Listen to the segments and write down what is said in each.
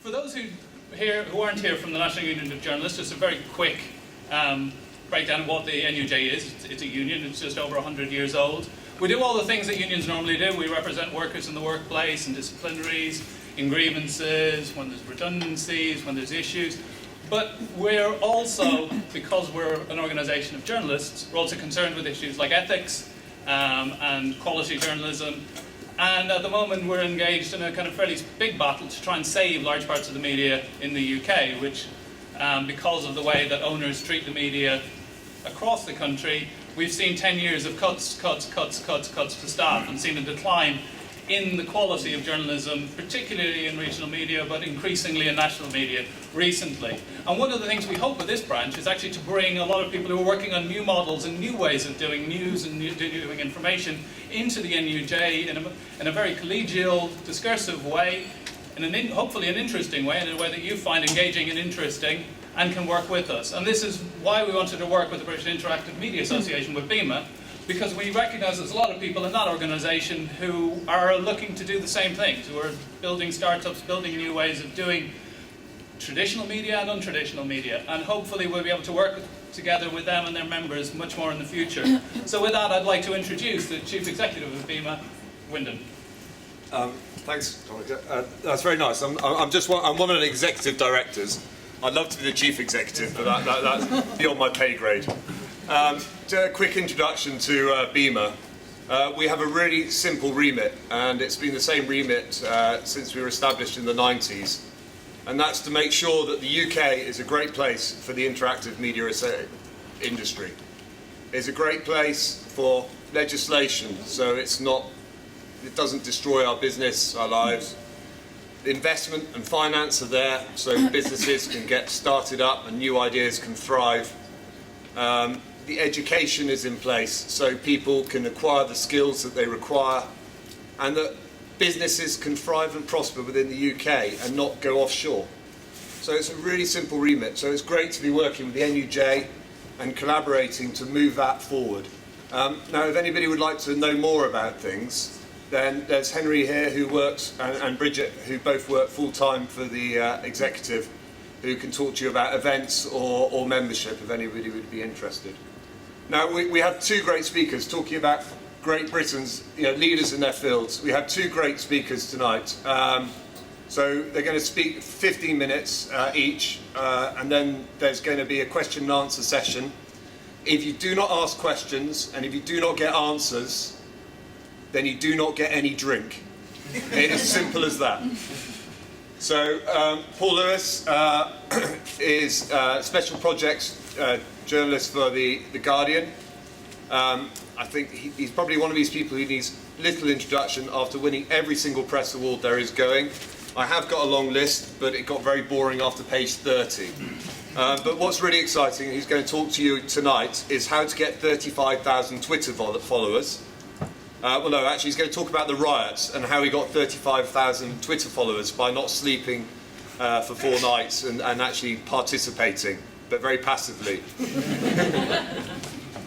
For those who aren't here from the National Union of Journalists, just a very quick breakdown of what the NUJ is. It's a union. It's just over 100 years old. We do all the things that unions normally do. We represent workers in the workplace, in disciplinaries, in grievances, when there's redundancies, when there's issues. But we're also, because we're an organisation of journalists, we're also concerned with issues like ethics and quality journalism. And at the moment we're engaged in a kind of fairly big battle to try and save large parts of the media in the UK, which, because of the way that owners treat the media across the country, we've seen 10 years of cuts to staff and seen a decline in the quality of journalism, particularly in regional media, but increasingly in national media recently. And one of the things we hope with this branch is actually to bring a lot of people who are working on new models and new ways of doing news and doing information into the NUJ in a very collegial, discursive way, hopefully an interesting way, in a way that you find engaging and interesting and can work with us. And this is why we wanted to work with the British Interactive Media Association, with BIMA, because we recognise there's a lot of people in that organisation who are looking to do the same things, who are building startups, building new ways of doing traditional media and untraditional media. And hopefully we'll be able to work together with them and their members much more in the future. So with that, I'd like to introduce the Chief Executive of BIMA, Wyndham. Thanks, Dominic. That's very nice. I'm one of the executive directors. I'd love to be the chief executive, but that's beyond my pay grade. A quick introduction to BIMA. We have a really simple remit, and it's been the same remit since we were established in the 90s. And that's to make sure that the UK is a great place for the interactive media industry. It's a great place for legislation, so it doesn't destroy our business, our lives. Investment and finance are there, so businesses can get started up and new ideas can thrive. The education is in place, so people can acquire the skills that they require, and that businesses can thrive and prosper within the UK and not go offshore. So it's a really simple remit. So it's great to be working with the NUJ and collaborating to move that forward. Now, if anybody would like to know more about things, then there's Henry here who works, and Bridget, who both work full-time for the executive, who can talk to you about events or membership if anybody would be interested. Now, we have two great speakers talking about Great Britain's leaders in their fields. We have two great speakers tonight. So they're going to speak 15 minutes each, and then there's going to be a question and answer session. If you do not ask questions, and if you do not get answers, then you do not get any drink. It's as simple as that. So Paul Lewis is special projects journalist for the Guardian. I think he's probably one of these people who needs little introduction after winning every single press award there is going. I have got a long list, but it got very boring after page 30. But what's really exciting, he's going to talk to you tonight, is how to get 35,000 Twitter followers. Well, no, actually, he's going to talk about the riots and how he got 35,000 Twitter followers by not sleeping for 4 nights and actually participating, but very passively.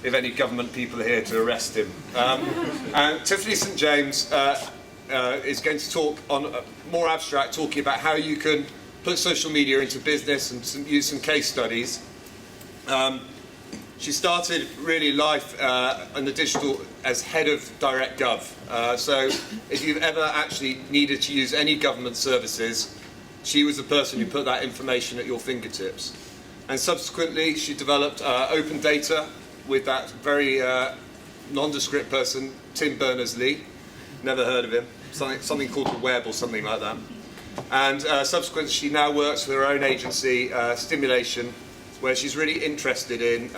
If any government people are here to arrest him. And Tiffany St James is going to talk on more abstract, talking about how you can put social media into business and use some case studies. She started really life in the digital as head of DirectGov. So if you've ever actually needed to use any government services, she was the person who put that information at your fingertips. And subsequently, she developed open data with that very nondescript person, Tim Berners-Lee. Never heard of him. Something called the Web or something like that. And subsequently, she now works for her own agency, Stimulation, where she's really interested in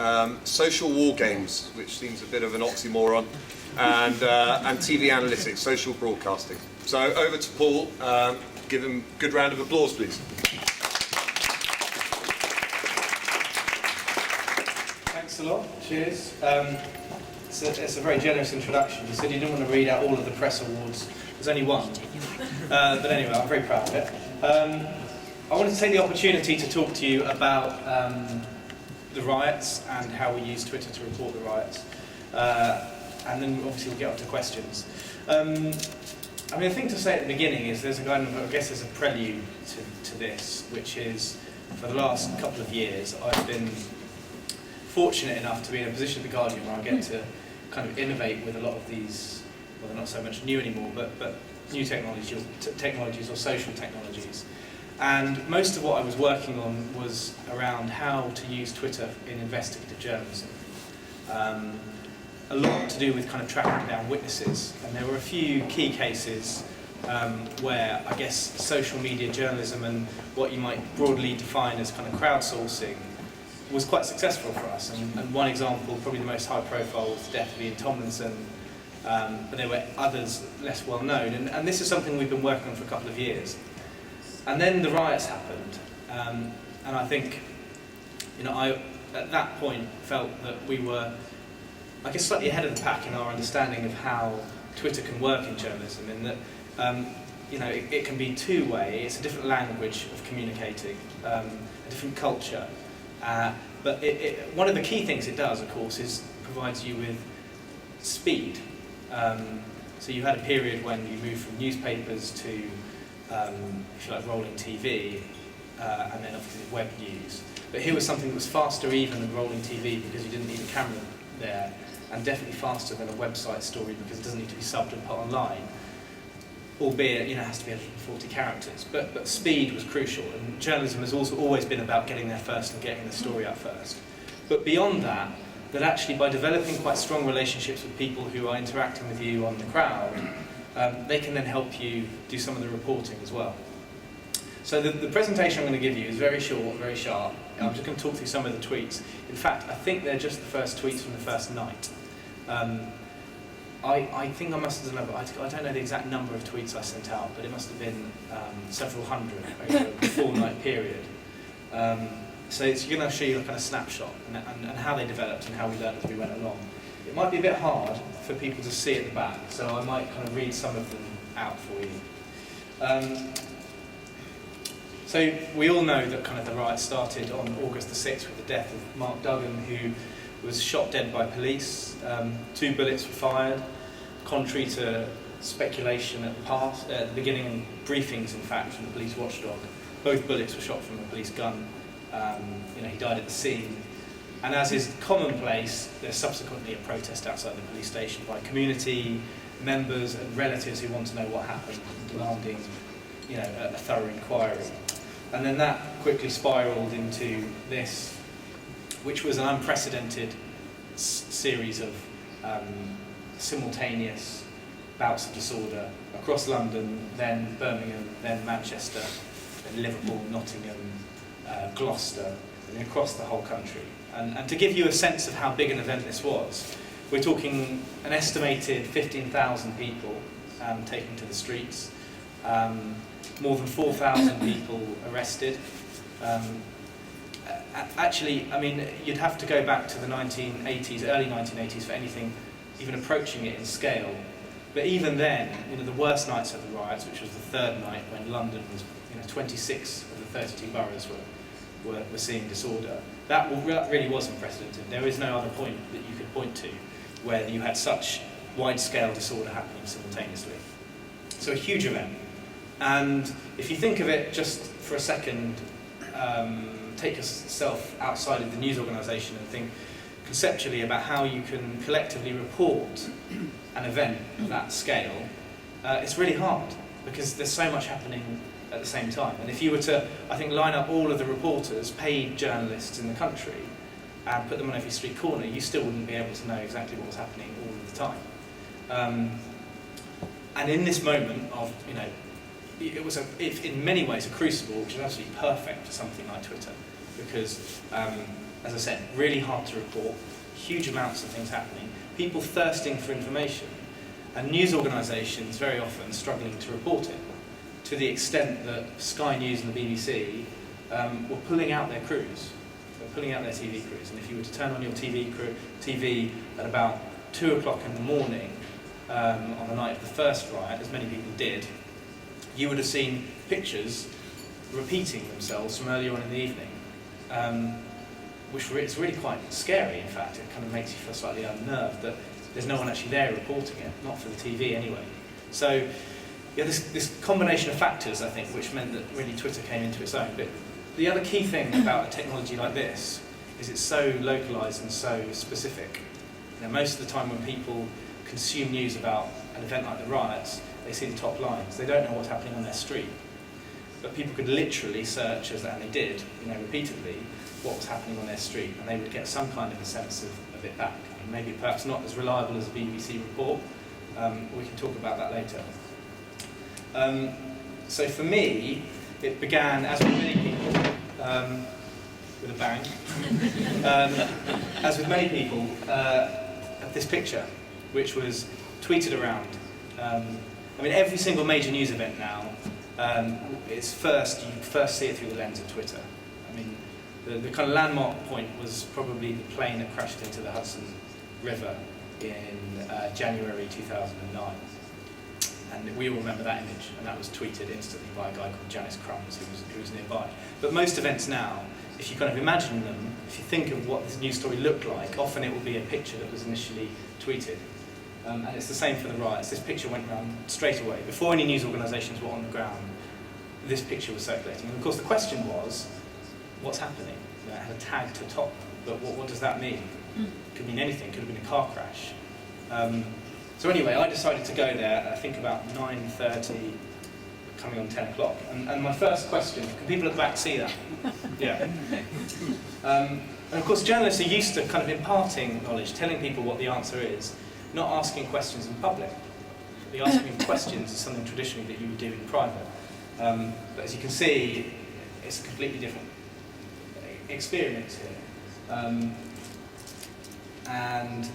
social war games, which seems a bit of an oxymoron, and TV analytics, social broadcasting. So over to Paul. Give him a good round of applause, please. Thanks a lot. Cheers. It's a very generous introduction. You said you didn't want to read out all of the press awards. There's only one. But anyway, I'm very proud of it. I wanted to take the opportunity to talk to you about the riots and how we use Twitter to report the riots. And then obviously we'll get on to questions. I mean, the thing to say at the beginning is there's a kind of, I guess there's a prelude to this, which is for the last couple of years I've been fortunate enough to be in a position at The Guardian where I get to kind of innovate with a lot of these, well, they're not so much new anymore, but new technologies or social technologies. And most of what I was working on was around how to use Twitter in investigative journalism. A lot to do with kind of tracking down witnesses. And there were a few key cases where I guess social media journalism and what you might broadly define as kind of crowdsourcing was quite successful for us. And one example, probably the most high profile, was the death of Ian Tomlinson. But there were others less well known. And this is something we've been working on for a couple of years. And then the riots happened, and I think, I at that point felt that we were, I guess, slightly ahead of the pack in our understanding of how Twitter can work in journalism, in that, it can be two-way, it's a different language of communicating, a different culture, but one of the key things it does, of course, is provides you with speed. So you had a period when you moved from newspapers to if you like, rolling TV, and then obviously web news. But here was something that was faster even than rolling TV because you didn't need a camera there, and definitely faster than a website story because it doesn't need to be subbed and put online, albeit it has to be 140 characters. But speed was crucial, and journalism has also always been about getting there first and getting the story out first. But beyond that actually by developing quite strong relationships with people who are interacting with you on the crowd, they can then help you do some of the reporting as well. So the presentation I'm going to give you is very short, very sharp. I'm just going to talk through some of the tweets. In fact, I think they're just the first tweets from the first night. I think I must have done, I don't know the exact number of tweets I sent out, but it must have been several hundred over a 4-night period. So it's going to show you a kind of snapshot and how they developed and how we learned as we went along. It might be a bit hard for people to see at the back, so I might kind of read some of them out for you. So we all know that kind of the riot started on August the 6th with the death of Mark Duggan, who was shot dead by police. 2 bullets were fired, contrary to speculation at the beginning briefings, in fact, from the police watchdog. Both bullets were shot from a police gun. He died at the scene. And as is commonplace, there's subsequently a protest outside the police station by community members and relatives who want to know what happened, demanding, a thorough inquiry. And then that quickly spiralled into this, which was an unprecedented series of simultaneous bouts of disorder across London, then Birmingham, then Manchester, then Liverpool, Nottingham, Gloucester, and across the whole country. And to give you a sense of how big an event this was, we're talking an estimated 15,000 people taken to the streets, more than 4,000 people arrested. Actually, I mean, you'd have to go back to the 1980s, early 1980s for anything even approaching it in scale. But even then, the worst nights of the riots, which was the third night when London was, 26 of the 32 boroughs were seeing disorder, that really was unprecedented. There is no other point that you could point to where you had such wide-scale disorder happening simultaneously. So a huge event. And if you think of it just for a second, take yourself outside of the news organisation and think conceptually about how you can collectively report an event of that scale, it's really hard because there's so much happening at the same time. And if you were to, I think, line up all of the reporters, paid journalists in the country, and put them on every street corner, you still wouldn't be able to know exactly what was happening all of the time. And in this moment of, it was in many ways a crucible, which is absolutely perfect for something like Twitter, because, as I said, really hard to report, huge amounts of things happening, people thirsting for information, and news organisations very often struggling to report it, to the extent that Sky News and the BBC were pulling out their crews. They were pulling out their TV crews, and if you were to turn on your TV at about 2 o'clock in the morning on the night of the first riot, as many people did, you would have seen pictures repeating themselves from earlier on in the evening, which is really quite scary, in fact. It kind of makes you feel slightly unnerved that there's no one actually there reporting it, not for the TV anyway. So you had this combination of factors, I think, which meant that really Twitter came into its own. But the other key thing about a technology like this is it's so localized and so specific. You know, most of the time when people consume news about an event like the riots, they see the top lines. They don't know what's happening on their street. But people could literally search, and they did, repeatedly, what was happening on their street, and they would get some kind of a sense of it back. I mean, maybe perhaps not as reliable as a BBC report. We can talk about that later. So for me, it began, as with many people, with a bang, as with many people, this picture, which was tweeted around. I mean, every single major news event now, you first see it through the lens of Twitter. I mean, the kind of landmark point was probably the plane that crashed into the Hudson River in January 2009. And we all remember that image, and that was tweeted instantly by a guy called Janice Crumbs, who was nearby. But most events now, if you kind of imagine them, if you think of what this news story looked like, often it will be a picture that was initially tweeted. And it's the same for the riots. This picture went around straight away. Before any news organisations were on the ground, this picture was circulating. And of course the question was, what's happening? It had a tag to top, but what does that mean? It could mean anything. It could have been a car crash. So anyway, I decided to go there, I think about 9:30, coming on 10 o'clock. And my first question, can people at the back see that? Yeah. And of course journalists are used to kind of imparting knowledge, telling people what the answer is, not asking questions in public. The asking of questions is something traditionally that you would do in private. But as you can see, it's a completely different experience here. And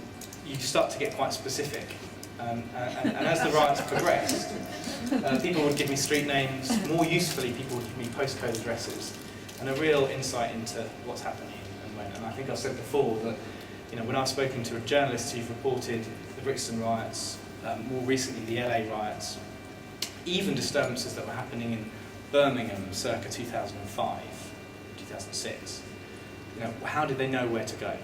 you start to get quite specific. And as the riots progressed, people would give me street names. More usefully, people would give me postcode addresses and a real insight into what's happening and when. And I think I've said before that, when I've spoken to journalists who've reported the Brixton riots, more recently the LA riots, even disturbances that were happening in Birmingham circa 2005, 2006, how did they know where to go?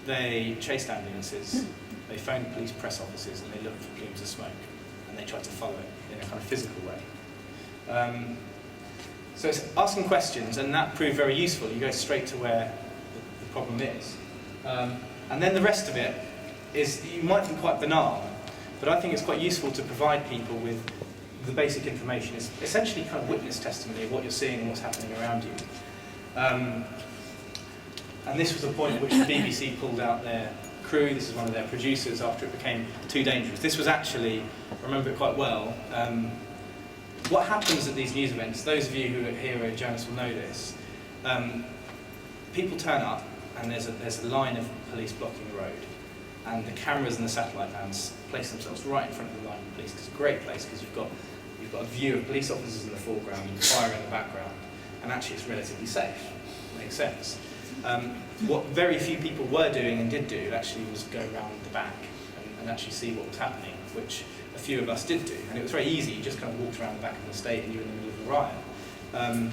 They chased ambulances, they phoned police press officers, and they looked for plumes of smoke, and they tried to follow it in a kind of physical way. So it's asking questions, and that proved very useful. You go straight to where the problem is. And then the rest of it is, you might think quite banal, but I think it's quite useful to provide people with the basic information. It's essentially kind of witness testimony of what you're seeing and what's happening around you. And this was the point at which the BBC pulled out their crew. This is one of their producers after it became too dangerous. This was actually, I remember it quite well, what happens at these news events, those of you who are here are journalists will know this, people turn up and there's a line of police blocking the road, and the cameras and the satellite vans place themselves right in front of the line of police. It's a great place because you've got a view of police officers in the foreground and fire in the background, and actually it's relatively safe. Makes sense. What very few people were doing and did do actually was go around the back and actually see what was happening, which a few of us did do. And it was very easy, you just kind of walked around the back of the estate and you were in the middle of a riot.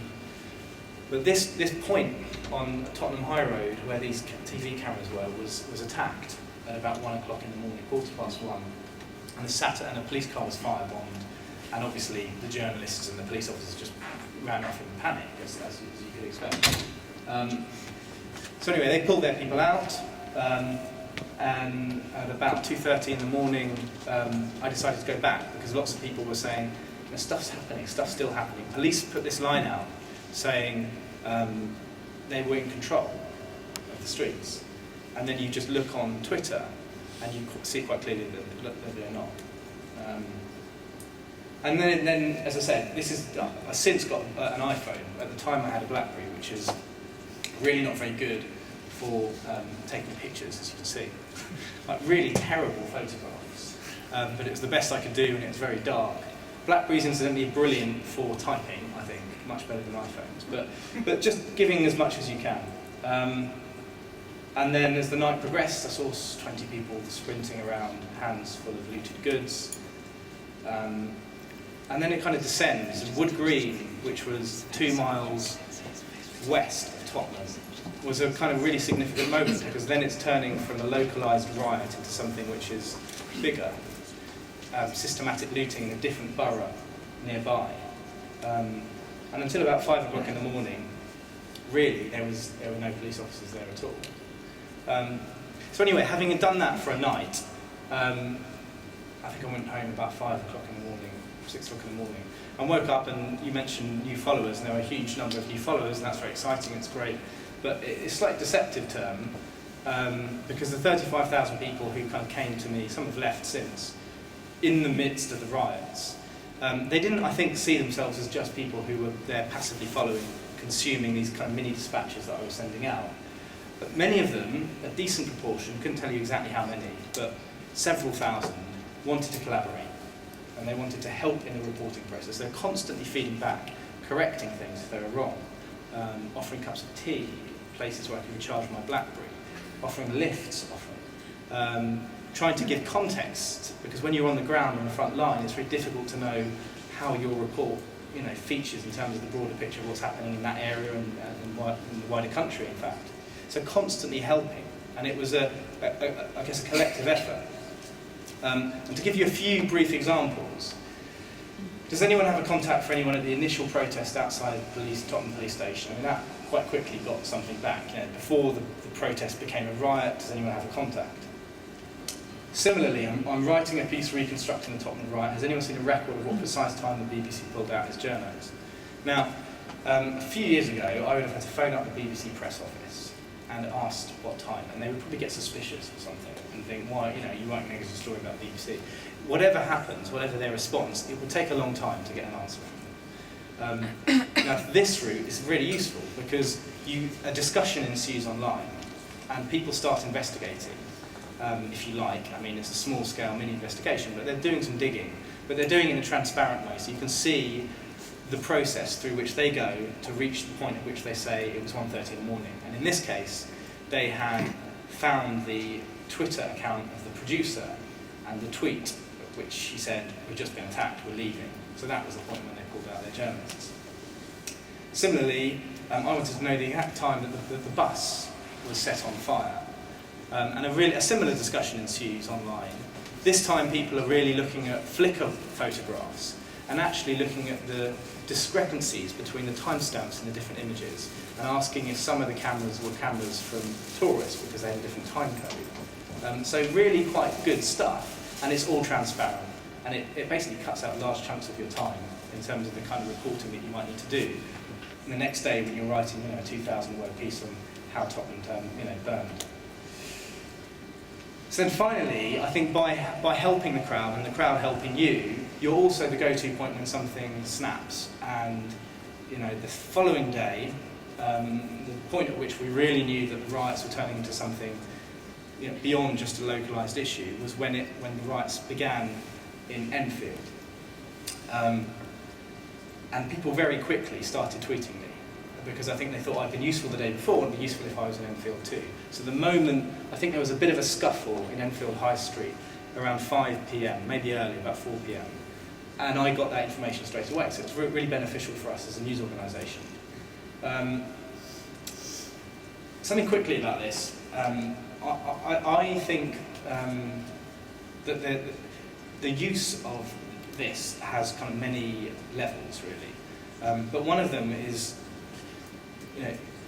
But this point on Tottenham High Road, where these TV cameras were, was attacked at about 1 o'clock in the morning, 1:15, and a police car was firebombed, and obviously the journalists and the police officers just ran off in panic, as you could expect. So anyway, they pulled their people out, and at about 2:30 in the morning, I decided to go back because lots of people were saying, stuff's happening, stuff's still happening. Police put this line out saying they were in control of the streets. And then you just look on Twitter and you see quite clearly that they're not. And then, as I said, I've since got an iPhone. At the time I had a BlackBerry, which is really not very good for taking pictures, as you can see. Like really terrible photographs. But it was the best I could do, and it was very dark. BlackBerry's incidentally brilliant for typing, I think, much better than iPhones. But just giving as much as you can. And then as the night progressed, I saw 20 people sprinting around, hands full of looted goods. And then it kind of descends. And Wood Green, which was 2 miles west of Tottenham, was a kind of really significant moment, because then it's turning from a localised riot into something which is bigger. systematic looting in a different borough nearby. And until about 5 o'clock in the morning, really, there were no police officers there at all. So anyway, having done that for a night, I think I went home about 5 o'clock in the morning, 6 o'clock in the morning, and woke up, and you mentioned new followers, and there were a huge number of new followers, and that's very exciting, it's great. But it's a slightly deceptive term, because the 35,000 people who kind of came to me, some have left since, in the midst of the riots, they didn't, I think, see themselves as just people who were there passively following, consuming these kind of mini dispatches that I was sending out. But many of them, a decent proportion, couldn't tell you exactly how many, but several thousand, wanted to collaborate, and they wanted to help in the reporting process. They're constantly feeding back, correcting things if they were wrong, offering cups of tea, places where I could recharge my BlackBerry, offering lifts, trying to give context, because when you're on the ground on the front line, it's very difficult to know how your report, features in terms of the broader picture of what's happening in that area and in the wider country, in fact. So constantly helping, and it was I guess a collective effort. And to give you a few brief examples, does anyone have a contact for anyone at the initial protest outside Tottenham Police Station? I mean, that quite quickly got something back. Before the protest became a riot, does anyone have a contact? Similarly, I'm writing a piece reconstructing the Tottenham riot. Has anyone seen a record of what precise time the BBC pulled out its journos? Now, a few years ago, I would have had to phone up the BBC press office and asked what time, and they would probably get suspicious or something and think, why, you won't make us a story about BBC. Whatever happens, whatever their response, it will take a long time to get an answer from them. Now, this route is really useful because a discussion ensues online and people start investigating, if you like. I mean, it's a small-scale mini-investigation, but they're doing some digging, but they're doing it in a transparent way, so you can see the process through which they go to reach the point at which they say it was 1:30 in the morning. And in this case, they had found the Twitter account of the producer and the tweet at which she said, "We've just been attacked, we're leaving." So that was the point when they pulled out their journalists. Similarly, I wanted to know the exact time that the bus was set on fire. And a similar discussion ensues online. This time people are really looking at Flickr photographs and actually looking at the discrepancies between the timestamps in the different images and asking if some of the cameras were cameras from tourists because they had a different time code. So really quite good stuff, and it's all transparent, and it basically cuts out large chunks of your time in terms of the kind of reporting that you might need to do. And the next day when you're writing a 2,000-word piece on how Tottenham burned. So then finally, I think by helping the crowd and the crowd helping you, you're also the go-to point when something snaps. And the following day, the point at which we really knew that the riots were turning into something beyond just a localised issue was when the riots began in Enfield. And people very quickly started tweeting me, because I think they thought I'd been useful the day before, and it'd be useful if I was in Enfield too. So the moment, I think there was a bit of a scuffle in Enfield High Street around 5 p.m, maybe early, about 4 p.m. And I got that information straight away, so it's really beneficial for us as a news organisation. Something quickly about this. I think that the use of this has kind of many levels, really. But one of them is,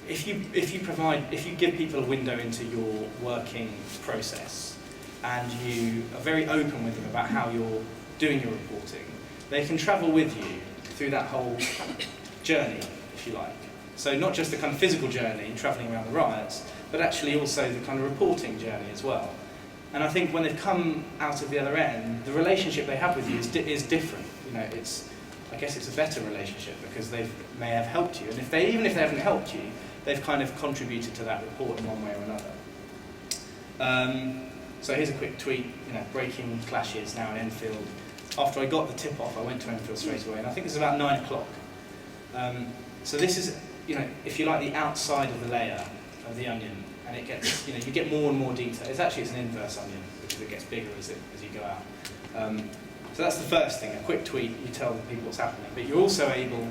if you give people a window into your working process and you are very open with them about how you're doing your reporting, they can travel with you through that whole journey, if you like. So not just the kind of physical journey, travelling around the riots, but actually also the kind of reporting journey as well. And I think when they've come out of the other end, the relationship they have with you is different. I guess it's a better relationship because they may have helped you, and even if they haven't helped you, they've kind of contributed to that report in one way or another. So here's a quick tweet, breaking clashes now in Enfield. After I got the tip off, I went to Enfield straight away, and I think it's about 9 o'clock. So this is, if you like, the outside of the layer of the onion, and it gets, you get more and more detail. It's an inverse onion because it gets bigger as you go out. So that's the first thing, a quick tweet, you tell people what's happening. But you're also able,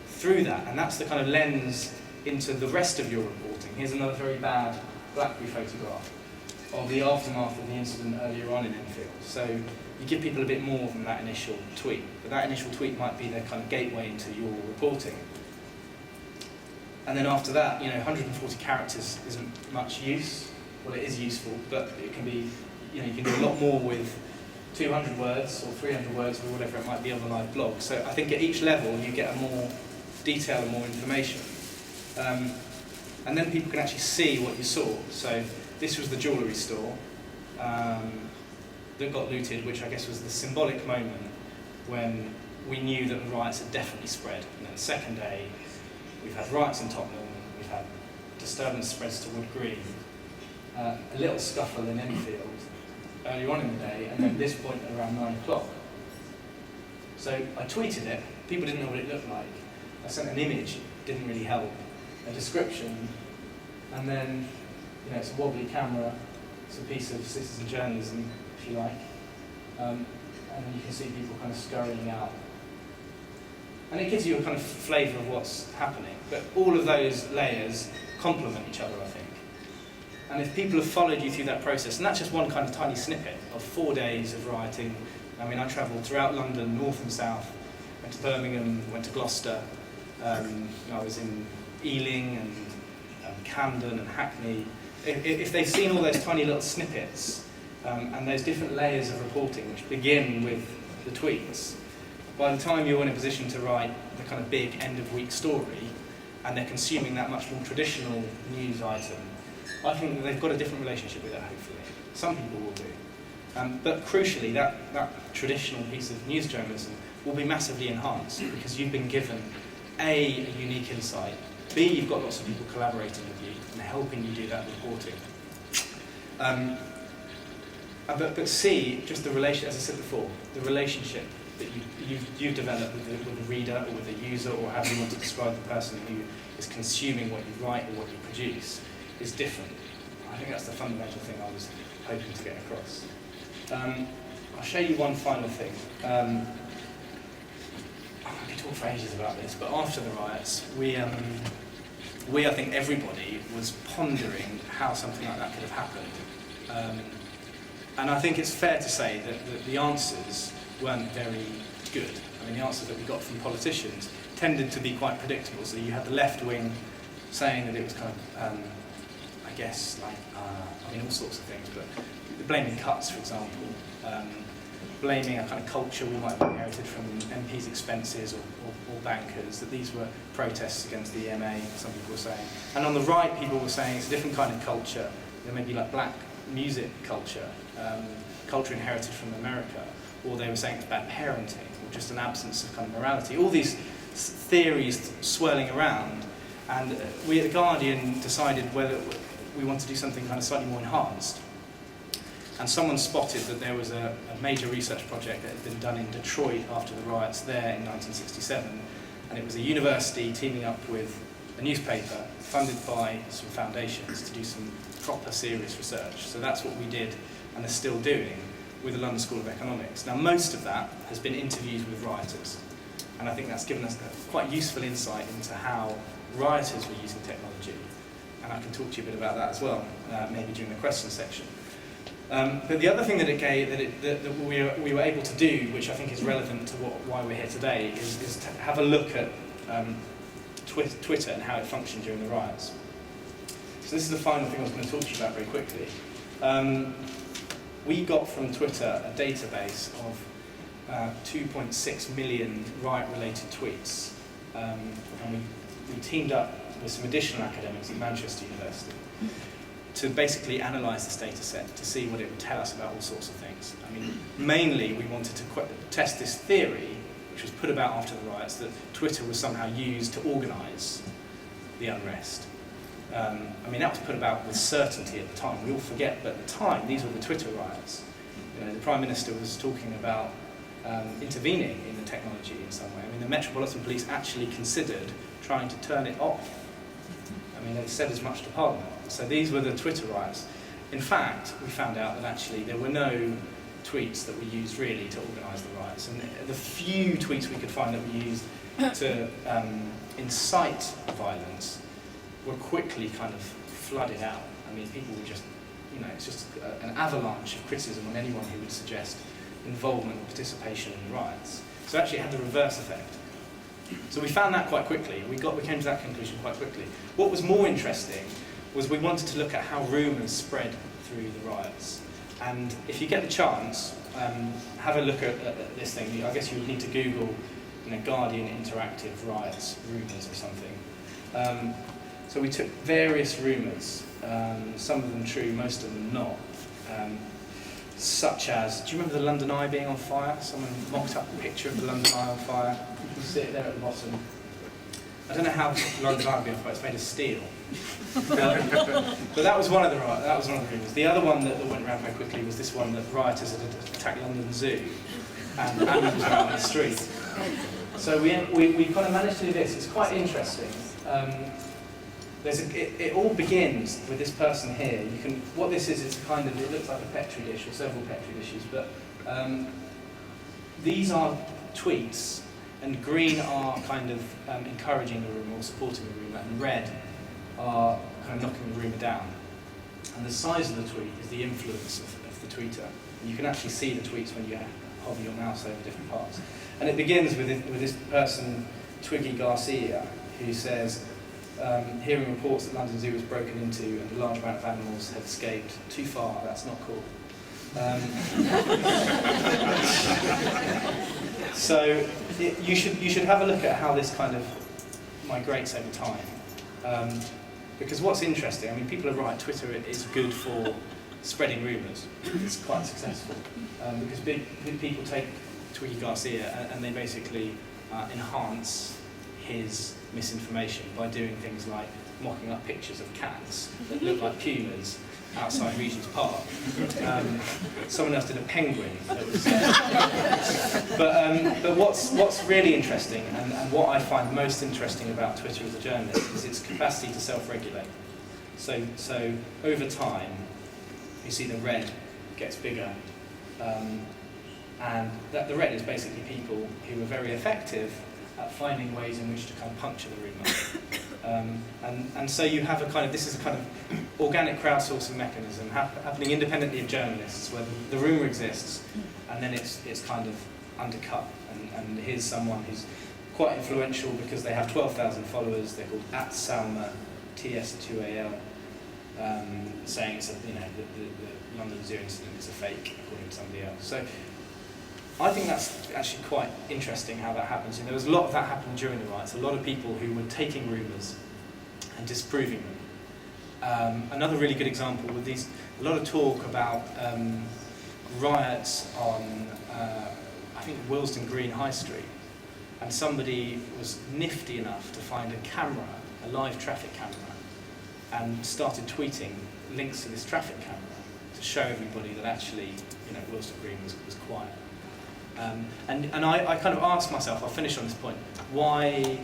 through that, and that's the kind of lens into the rest of your reporting. Here's another very bad BlackBerry photograph of the aftermath of the incident earlier on in Enfield. So you give people a bit more than that initial tweet. But that initial tweet might be their kind of gateway into your reporting. And then after that, 140 characters isn't much use. Well, it is useful, but it can be, you can do a lot more with 200 words or 300 words or whatever it might be on a live blog. So I think at each level you get a more detail and more information. And then people can actually see what you saw. So this was the jewellery store that got looted, which I guess was the symbolic moment when we knew that the riots had definitely spread. And then the second day, we've had riots in Tottenham, we've had disturbance spreads to Wood Green, a little scuffle in Enfield earlier on in the day, and then this point around 9 o'clock. So I tweeted it, people didn't know what it looked like. I sent an image, didn't really help, a description, and then it's a wobbly camera, it's a piece of citizen journalism, if you like, and then you can see people kind of scurrying out. And it gives you a kind of flavour of what's happening, but all of those layers complement each other, I think. And if people have followed you through that process, and that's just one kind of tiny snippet of 4 days of rioting. I mean, I travelled throughout London, north and south, went to Birmingham, went to Gloucester, I was in Ealing and Camden and Hackney. If they've seen all those tiny little snippets and those different layers of reporting, which begin with the tweets, by the time you're in a position to write the kind of big end-of-week story, and they're consuming that much more traditional news item, I think that they've got a different relationship with it, hopefully. Some people will do. But crucially, that traditional piece of news journalism will be massively enhanced because you've been given A, a unique insight, B, you've got lots of people collaborating with you and helping you do that reporting. But C, just the relation, as I said before, the relationship that you've developed with the reader or with the user, or however you want to describe the person who is consuming what you write or what you produce, is different. I think that's the fundamental thing I was hoping to get across. I'll show you one final thing. I could talk for ages about this, but after the riots, I think everybody was pondering how something like that could have happened. And I think it's fair to say that the answers weren't very good. I mean, the answers that we got from politicians tended to be quite predictable. So you had the left wing saying that it was kind of, I guess, like, all sorts of things, but blaming cuts, for example, blaming a kind of culture we might have inherited from MPs' expenses or bankers, that these were protests against the EMA, some people were saying. And on the right, people were saying it's a different kind of culture, maybe like black music culture, culture inherited from America, or they were saying it's bad parenting, or just an absence of kind of morality. All these theories swirling around, and we at The Guardian decided whether we want to do something kind of slightly more enhanced. And someone spotted that there was a major research project that had been done in Detroit after the riots there in 1967, and it was a university teaming up with a newspaper funded by some foundations to do some proper serious research. So that's what we did and are still doing with the London School of Economics. Now, most of that has been interviews with rioters, and I think that's given us a quite useful insight into how rioters were using technology, and I can talk to you a bit about that as well, maybe during the question section. But the other thing that it gave, that we were able to do, which I think is relevant to why we're here today, is to have a look at Twitter and how it functioned during the riots. So this is the final thing I was going to talk to you about very quickly. We got from Twitter a database of 2.6 million riot-related tweets, and we teamed up with some additional academics at Manchester University to basically analyse this data set to see what it would tell us about all sorts of things. I mean, mainly we wanted to test this theory, which was put about after the riots, that Twitter was somehow used to organise the unrest. I mean, that was put about with certainty at the time. We all forget, but at the time, these were the Twitter riots. The Prime Minister was talking about intervening in the technology in some way. I mean, the Metropolitan Police actually considered trying to turn it off. I mean, they said as much to Parliament. So these were the Twitter riots. In fact, we found out that actually there were no tweets that were used really to organise the riots. And the few tweets we could find that were used to incite violence were quickly kind of flooded out. I mean, people were just, it's just an avalanche of criticism on anyone who would suggest involvement and participation in the riots. So actually it had the reverse effect. So we found that quite quickly. We came to that conclusion quite quickly. What was more interesting was we wanted to look at how rumours spread through the riots. And if you get the chance, have a look at this thing. I guess you would need to Google, Guardian Interactive Riots rumours or something. So we took various rumours, some of them true, most of them not. Such as, do you remember the London Eye being on fire? Someone mocked up a picture of the London Eye on fire. You can see it there at the bottom. I don't know how the London Eye would be on fire. It's made of steel. But that was one of the rumours. The other one that went around very quickly was this one that rioters had attacked London Zoo and animals were out on the street. So we kind of managed to do this. It's quite interesting. It all begins with this person here. What this is, it looks like a Petri dish or several Petri dishes, but these are tweets, and green are kind of encouraging the rumour or supporting the rumour, and red are kind of knocking the rumour down. And the size of the tweet is the influence of the tweeter. And you can actually see the tweets when you hover your mouse over different parts. And it begins with this person, Twiggy Garcia, who says, hearing reports that London Zoo was broken into and a large amount of animals had escaped. Too far, that's not cool. So you should have a look at how this kind of migrates over time. Because what's interesting, I mean, people are right, Twitter is good for spreading rumours. It's quite successful. Because big people take Twiggy Garcia and they basically enhance his misinformation by doing things like mocking up pictures of cats that look like pumas outside Regent's Park. Someone else did a penguin. That was, but what's really interesting, and what I find most interesting about Twitter as a journalist, is its capacity to self-regulate. So over time, you see the red gets bigger, and the red is basically people who are very effective at finding ways in which to kind of puncture the rumour. And so you have this is a kind of organic crowdsourcing mechanism happening independently of journalists, where the rumour exists, and then it's kind of undercut. And here's someone who's quite influential because they have 12,000 followers. They're called @Salma, TS2AL, saying it's the London Zoo incident is a fake, according to somebody else. So I think that's actually quite interesting how that happens. There was a lot of that happening during the riots. A lot of people who were taking rumours and disproving them. Another really good example with a lot of talk about riots on, I think, Willesden Green High Street. And somebody was nifty enough to find a camera, a live traffic camera, and started tweeting links to this traffic camera to show everybody that actually, Willesden Green was quiet. And I kind of asked myself, I'll finish on this point, why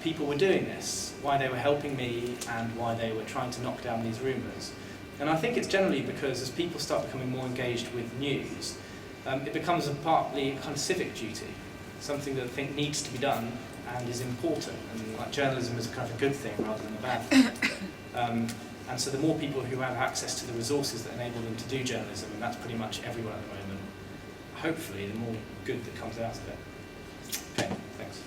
people were doing this, why they were helping me, and why they were trying to knock down these rumours. And I think it's generally because as people start becoming more engaged with news, it becomes partly kind of civic duty, something that I think needs to be done and is important, and like journalism is kind of a good thing rather than a bad thing. And so the more people who have access to the resources that enable them to do journalism, and that's pretty much everyone at the moment, hopefully the more good that comes out of it. Okay, thanks.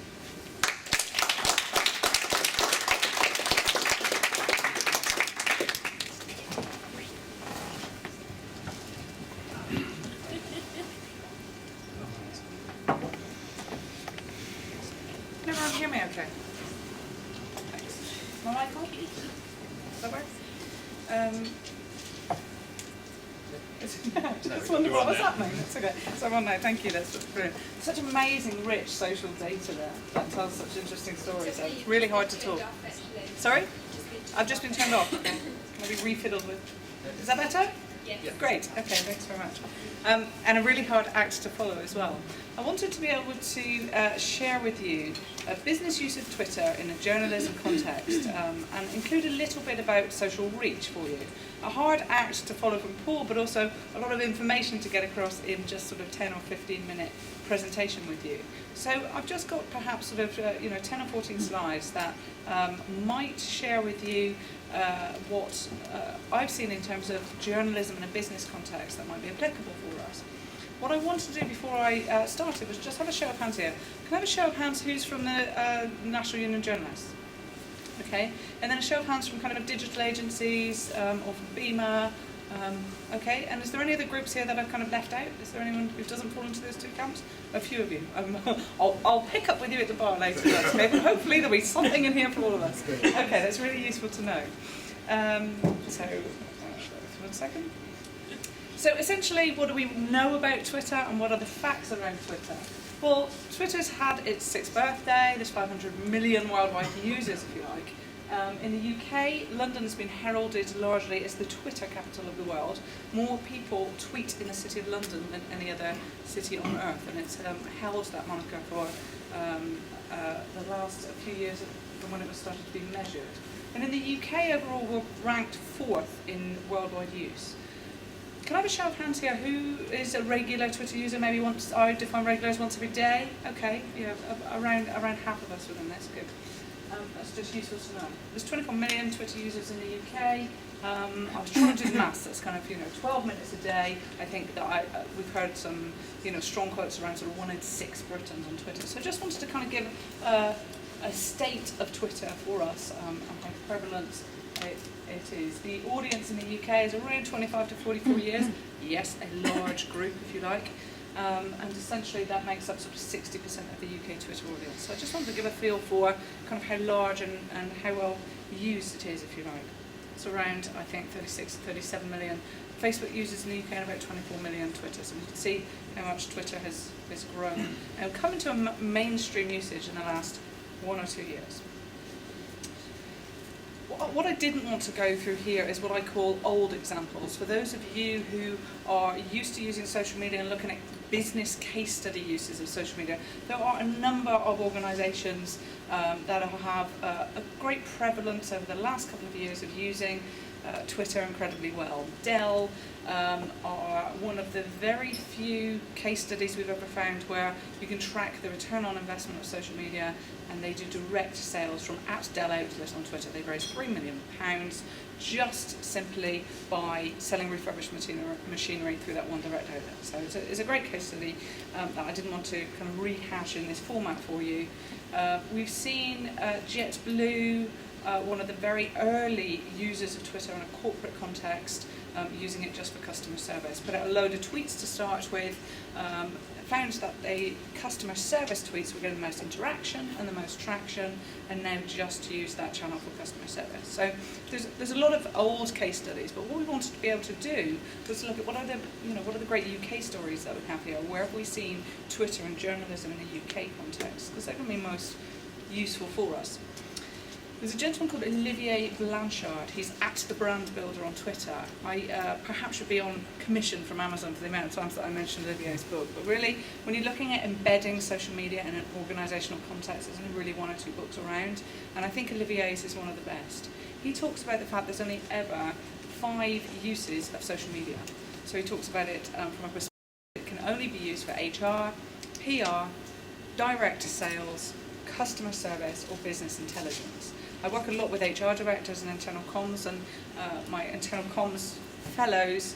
Can everyone hear me okay? Thanks. My mic on? Does that work? Just wondered what was happening. That's okay. So I'm on now. Thank you. That's brilliant. Such amazing, rich social data there that tells such interesting stories. It's really hard to talk. Sorry? I've just been turned off. Okay. Can I be refiddled with? Is that better? Yes. Great. Okay. Thanks very much. And a really hard act to follow as well. I wanted to be able to share with you a business use of Twitter in a journalism context and include a little bit about social reach for you. A hard act to follow from Paul, but also a lot of information to get across in just sort of 10 or 15 minute presentation with you. So I've just got perhaps sort of 10 or 14 slides that might share with you what I've seen in terms of journalism in a business context that might be applicable for us. what I wanted to do before I started was just have a show of hands here. Can I have a show of hands who's from the National Union of Journalists? Okay, and then a show of hands from kind of digital agencies or from BEMA. Okay, and is there any other groups here that I've kind of left out? Is there anyone who doesn't fall into those two camps? A few of you. I'll pick up with you at the bar later. Okay? But hopefully there'll be something in here for all of us. Okay, that's really useful to know. One second. So essentially, what do we know about Twitter and what are the facts around Twitter? Well, Twitter's had its 6th birthday. There's 500 million worldwide users, if you like. In the UK, London has been heralded largely as the Twitter capital of the world. More people tweet in the city of London than any other city on earth, and it's held that moniker for the last few years from when it was started to be measured. And in the UK overall, we're ranked 4th in worldwide use. Can I have a show of hands here? Who is a regular Twitter user? Maybe once, I define regular as once every day. Okay, yeah, around half of us within this. Good. That's just useful to know. There's 24 million Twitter users in the UK. I was trying to do the maths. That's kind of 12 minutes a day. I think that we've heard some strong quotes around sort of 1 in 6 Britons on Twitter. So I just wanted to kind of give a state of Twitter for us and how prevalent it is. The audience in the UK is around 25 to 44 years. Yes, a large group, if you like. And essentially that makes up sort of 60% of the UK Twitter audience. So I just wanted to give a feel for kind of how large and how well used it is, if you like. It's around, I think, 36 to 37 million Facebook users in the UK and about 24 million Twitter. So you can see how much Twitter has grown and come into a mainstream usage in the last 1 or 2 years. What I didn't want to go through here is what I call old examples. For those of you who are used to using social media and looking at business case study uses of social media, there are a number of organisations that have a great prevalence over the last couple of years of using Twitter incredibly well. Dell are one of the very few case studies we've ever found where you can track the return on investment of social media, and they do direct sales from @Dell outlet on Twitter. They've raised £3 million just simply by selling refurbished machinery through that one direct outlet. So it's a great case study that I didn't want to kind of rehash in this format for you. We've seen JetBlue, one of the very early users of Twitter in a corporate context, using it just for customer service. Put out a load of tweets to start with, found that the customer service tweets were getting the most interaction and the most traction, and now just use that channel for customer service. So there's a lot of old case studies, but what we wanted to be able to do was look at what are the great UK stories that we have here. Where have we seen Twitter and journalism in a UK context? Because that can be most useful for us. There's a gentleman called Olivier Blanchard. He's @the brand builder on Twitter. I perhaps should be on commission from Amazon for the amount of times that I mentioned Olivier's book. But really, when you're looking at embedding social media in an organisational context, there's only really 1 or 2 books around. And I think Olivier's is one of the best. He talks about the fact there's only ever 5 uses of social media. So he talks about it from a perspective it can only be used for HR, PR, direct sales, customer service, or business intelligence. I work a lot with HR directors and internal comms, and my internal comms fellows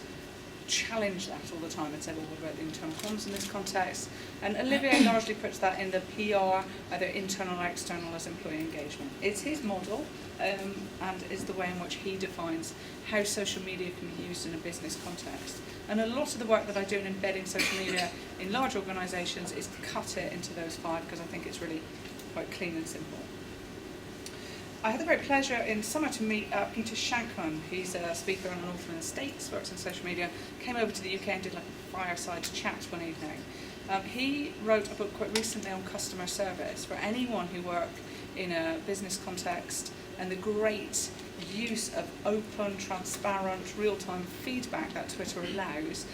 challenge that all the time and say, well, what about the internal comms in this context? And Olivier largely puts that in the PR, either internal or external, as employee engagement. It's his model, and is the way in which he defines how social media can be used in a business context. And a lot of the work that I do in embedding social media in large organisations is to cut it into those 5, because I think it's really quite clean and simple. I had the great pleasure in summer to meet Peter Shankman. He's a speaker and an author in the States, works in social media, came over to the UK and did like a fireside chat one evening. He wrote a book quite recently on customer service for anyone who works in a business context, and the great use of open, transparent, real-time feedback that Twitter allows.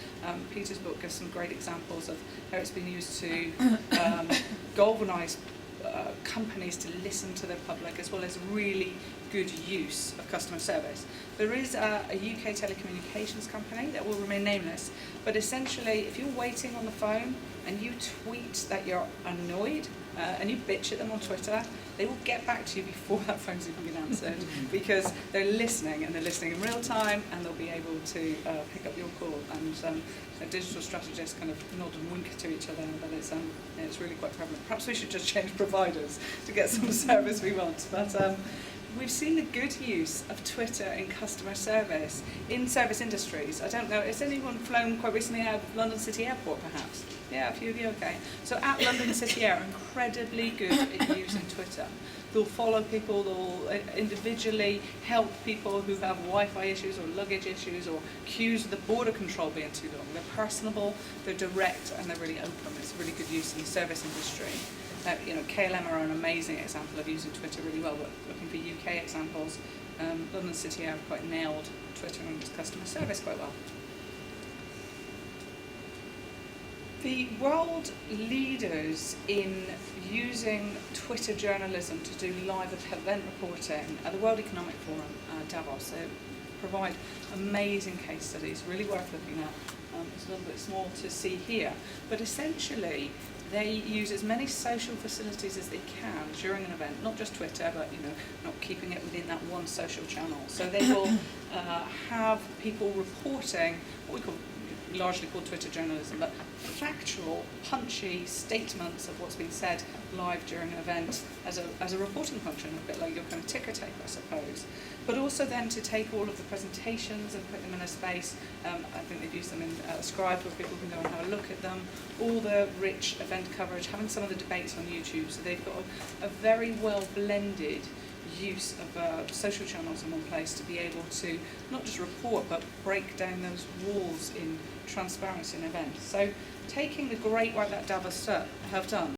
Peter's book gives some great examples of how it's been used to galvanise companies to listen to their public, as well as really good use of customer service. There is a UK telecommunications company that will remain nameless, but essentially if you're waiting on the phone and you tweet that you're annoyed and you bitch at them on Twitter, they will get back to you before that phone's even been answered, because they're listening, and they're listening in real time, and they'll be able to pick up your call. And digital strategists kind of nod and wink to each other, but it's really quite prevalent. Perhaps we should just change providers to get some service we want. But we've seen the good use of Twitter in customer service, in service industries. I don't know, has anyone flown quite recently out of London City Airport, perhaps? Yeah, a few of you, okay. So at London City Air, incredibly good at using Twitter. They'll follow people, they'll individually help people who have Wi-Fi issues or luggage issues or queues with the border control being too long. They're personable, they're direct, and they're really open. It's a really good use in the service industry. KLM are an amazing example of using Twitter really well, but looking for UK examples, London City Air have quite nailed Twitter and customer service quite well. The world leaders in using Twitter journalism to do live event reporting are the World Economic Forum, Davos. They provide amazing case studies, really worth looking at. It's a little bit small to see here, but essentially they use as many social facilities as they can during an event, not just Twitter, but not keeping it within that one social channel. So they will have people reporting what we call largely called Twitter journalism, but factual, punchy statements of what's been said live during an event as a reporting function, a bit like your kind of ticker tape, I suppose. But also then to take all of the presentations and put them in a space. I think they've used them in Scribe, where people can go and have a look at them. All the rich event coverage, having some of the debates on YouTube. So they've got a very well blended use of social channels in one place to be able to not just report but break down those walls in transparency in events. So taking the great work that Davos have done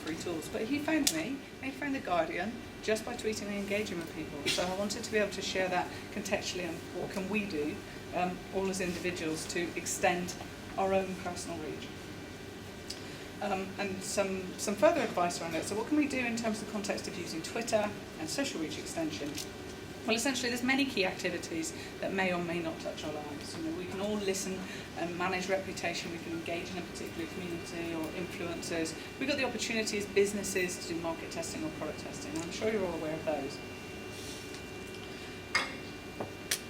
free tools. But he found me, and he found The Guardian, just by tweeting and engaging with people. So I wanted to be able to share that contextually and what can we do, all as individuals, to extend our own personal reach. And some further advice around it. So what can we do in terms of the context of using Twitter and social reach extension? Well, essentially, there's many key activities that may or may not touch our lives. You know, we can all listen and manage reputation. We can engage in a particular community or influencers. We've got the opportunity as businesses to do market testing or product testing. I'm sure you're all aware of those.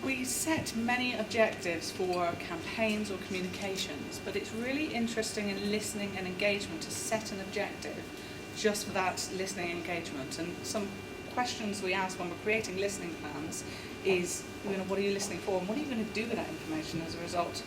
We set many objectives for campaigns or communications, but it's really interesting in listening and engagement to set an objective just for that listening and engagement. And some questions we ask when we're creating listening plans is, you know, what are you listening for, and what are you going to do with that information as a result?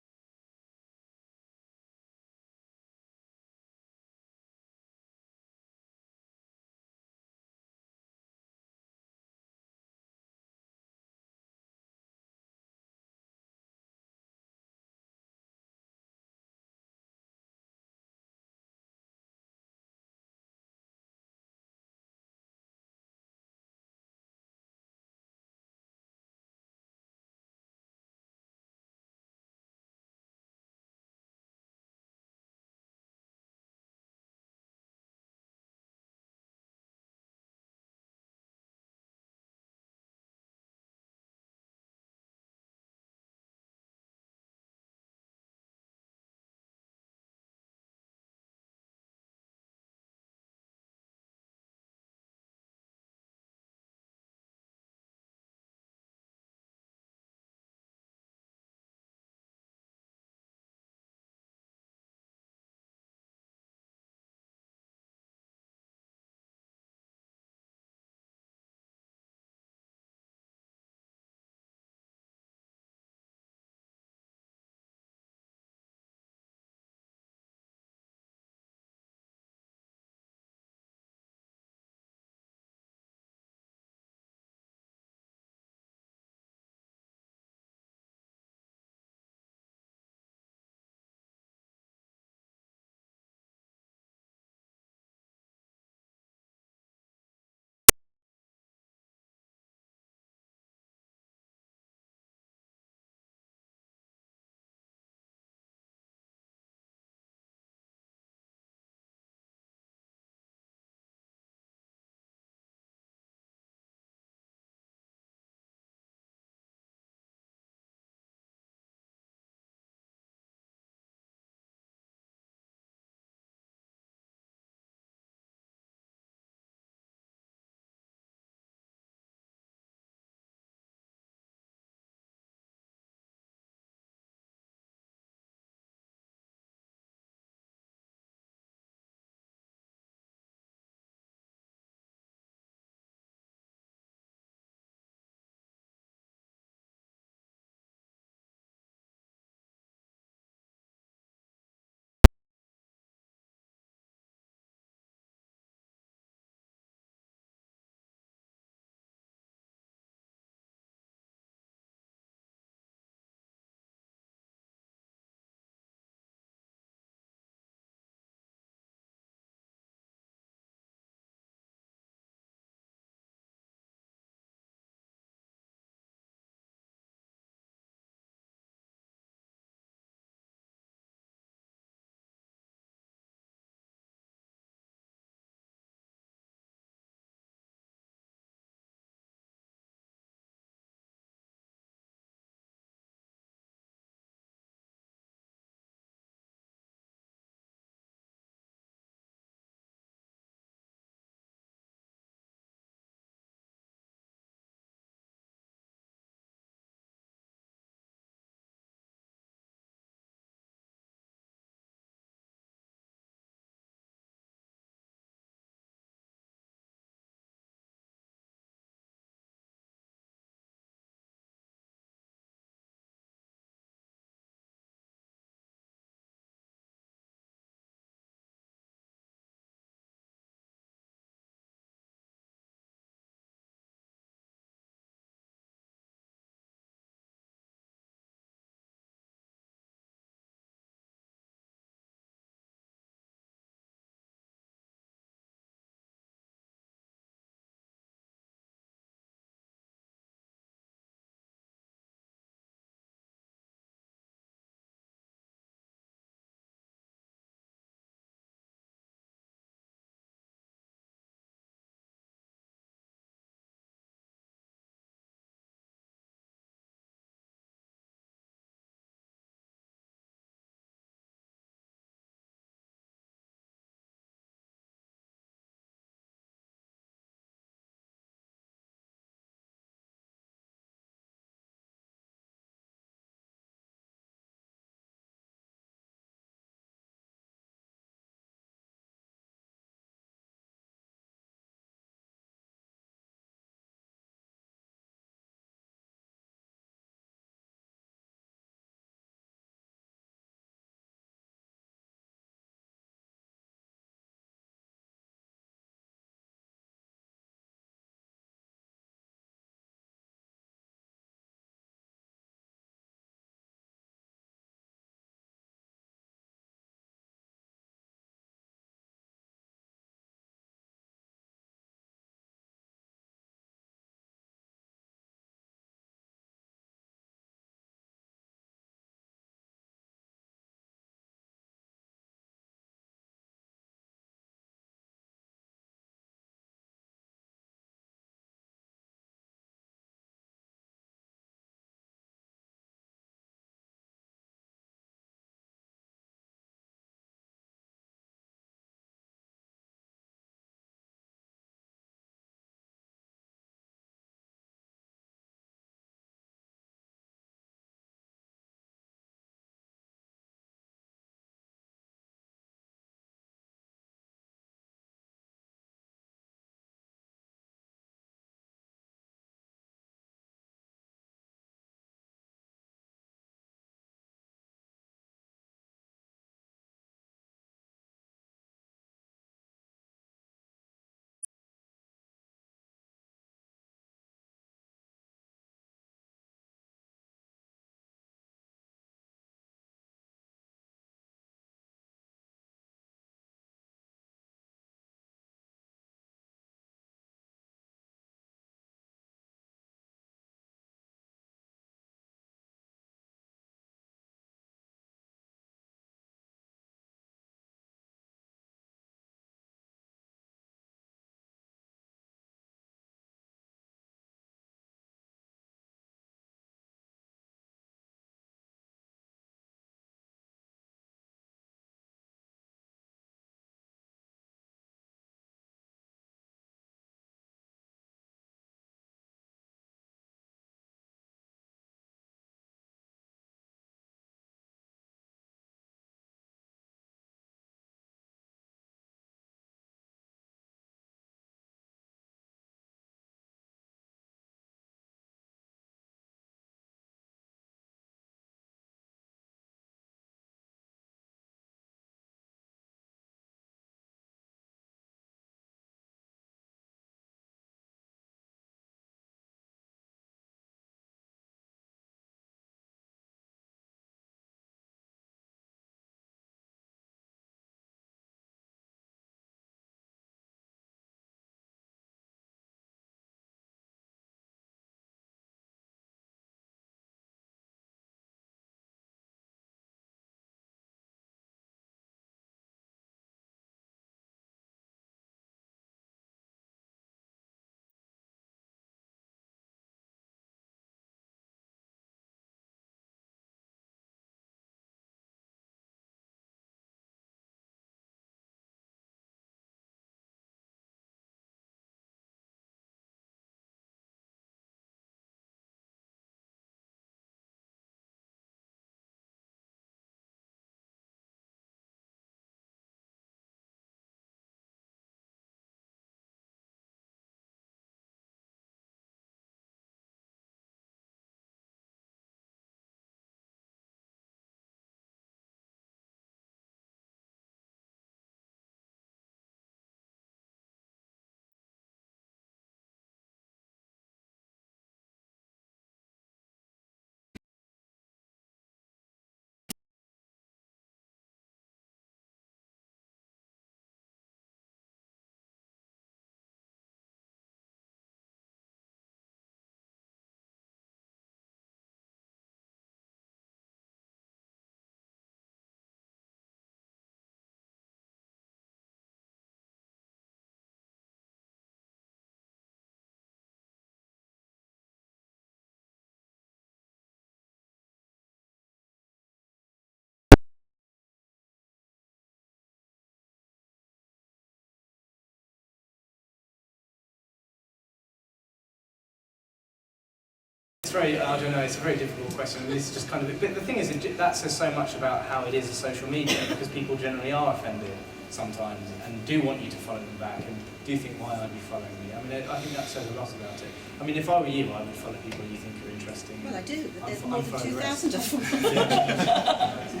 very, I don't know, it's a very difficult question. This is just kind of, but the thing is, that says so much about how it is a social media, because people generally are offended sometimes and do want you to follow them back and do think, why aren't you following me? I mean, I think that says a lot about it. I mean, if I were you, I would follow people you think are interesting. Well, I do, but there's Unfollow more than the rest. 2,000 of them. Yeah.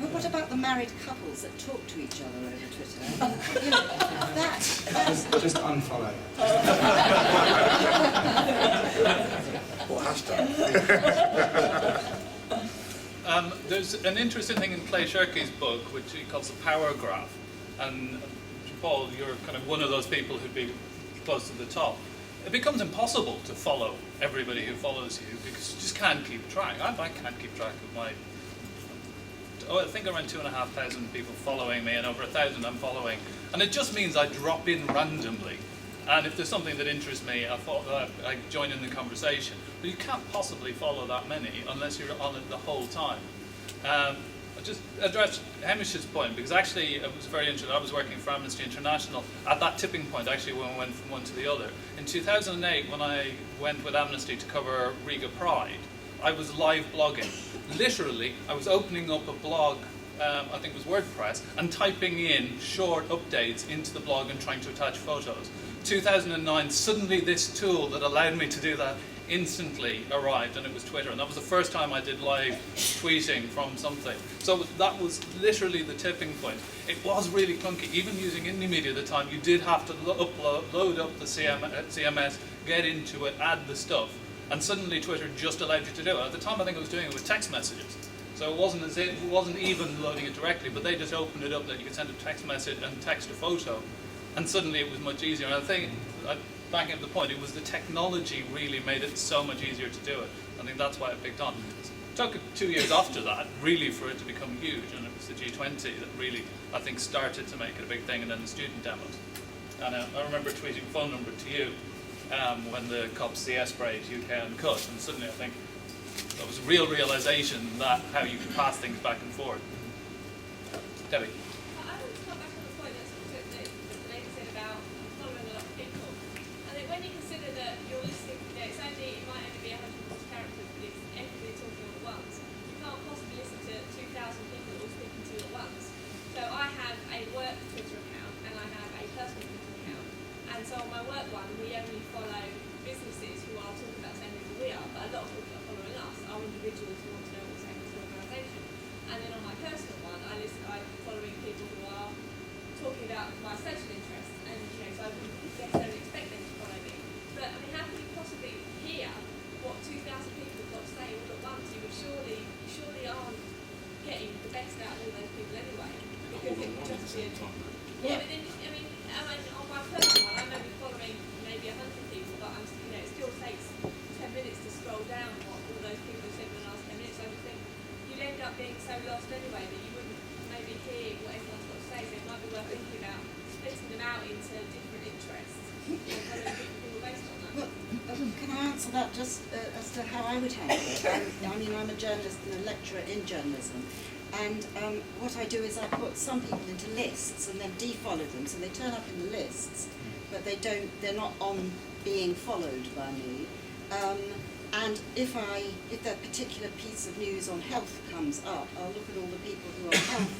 Well, what about the married couples that talk to each other over Twitter? You know, that Just unfollow. What hashtag? There's an interesting thing in Clay Shirky's book, which he calls the power graph. And Paul, you're kind of one of those people who'd be close to the top. It becomes impossible to follow everybody who follows you because you just can't keep track. I can't keep track of my... I think around 2,500 people following me and over 1,000 I'm following. And it just means I drop in randomly. And if there's something that interests me, I join in the conversation. But you can't possibly follow that many unless you're on it the whole time. I'll just address Hamish's point, because actually it was very interesting. I was working for Amnesty International at that tipping point, actually, when we went from one to the other. In 2008, when I went with Amnesty to cover Riga Pride, I was live blogging. Literally, I was opening up a blog, I think it was WordPress, and typing in short updates into the blog and trying to attach photos. 2009, suddenly this tool that allowed me to do that instantly arrived, and it was Twitter, and that was the first time I did live tweeting from something. So that was literally the tipping point. It was really clunky. Even using Indie Media at the time, you did have to load up the CMS, get into it, add the stuff, and suddenly Twitter just allowed you to do it. At the time, I think I was doing it with text messages. So it wasn't even loading it directly, but they just opened it up that you could send a text message and text a photo, and suddenly it was much easier. And I think, backing up the point, it was the technology really made it so much easier to do it. I think that's why it picked on. It took 2 years after that, really, for it to become huge, and it was the G20 that really, I think, started to make it a big thing, and then the student demos. And I remember tweeting phone number to you when the COP CS sprayed UK Uncut, and suddenly I think that was a real realization that how you can pass things back and forth. Debbie. I want to come back on the point that the lady said about following a lot of people. I think when you consider that you're listening, it's only, it might only be 140 characters, but it's everybody talking all at once. You can't possibly listen to 2,000 people all speaking to you at once. So I have a work Twitter account and I have a personal Twitter account. And so on my work one, we only follow businesses who are talking about the same things as we are, but a lot of people that are following us are individuals who want to know what's happening to the organisation. And then on my personal one, I'm following people who are talking about my social interests, and so I wouldn't necessarily expect them to follow me. But I mean, how can you possibly hear what 2,000 people have got to say all at once? You surely aren't getting the best out of all those people anyway, because it would just be yeah. But then I mean, on my personal one, I'm only following maybe 100 people, but it still takes 10 minutes to scroll down what all those people have said in the last 10 minutes. So I just think you'd end up being so lost anyway that you wouldn't maybe hear what everyone's got to say. So it might be worth thinking about splitting them out into different interests and following people based on that. Well, can I answer that just as to how I would handle it? I mean, I'm a journalist and a lecturer in journalism. And what I do is I put some people into lists and then defollow them, so they turn up in the lists, but they're not on being followed by me. And if that particular piece of news on health comes up, I'll look at all the people who are health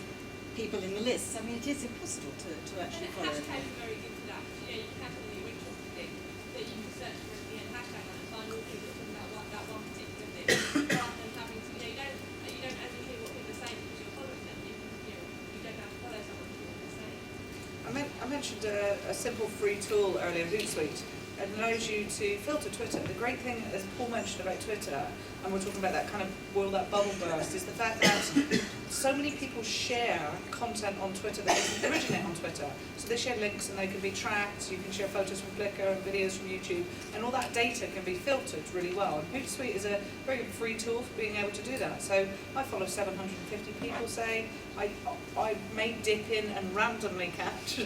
people in the lists. I mean, it is impossible to actually follow. Hashtags are very good for that. You can have something you're interested in that you can search for and hashtag on and find all people talking about that one particular thing, rather than having to, you don't only hear what people are saying because you're following them. You don't have to follow someone to hear what they're saying. I mentioned a simple free tool earlier, Hootsuite. It allows you to filter Twitter. The great thing, as Paul mentioned about Twitter, and we're talking about that kind of, will that bubble burst, is the fact that so many people share content on Twitter that doesn't originate on Twitter. So they share links and they can be tracked, you can share photos from Flickr and videos from YouTube, and all that data can be filtered really well. And Hootsuite is a very good free tool for being able to do that. So I follow 750 people, say. I may dip in and randomly catch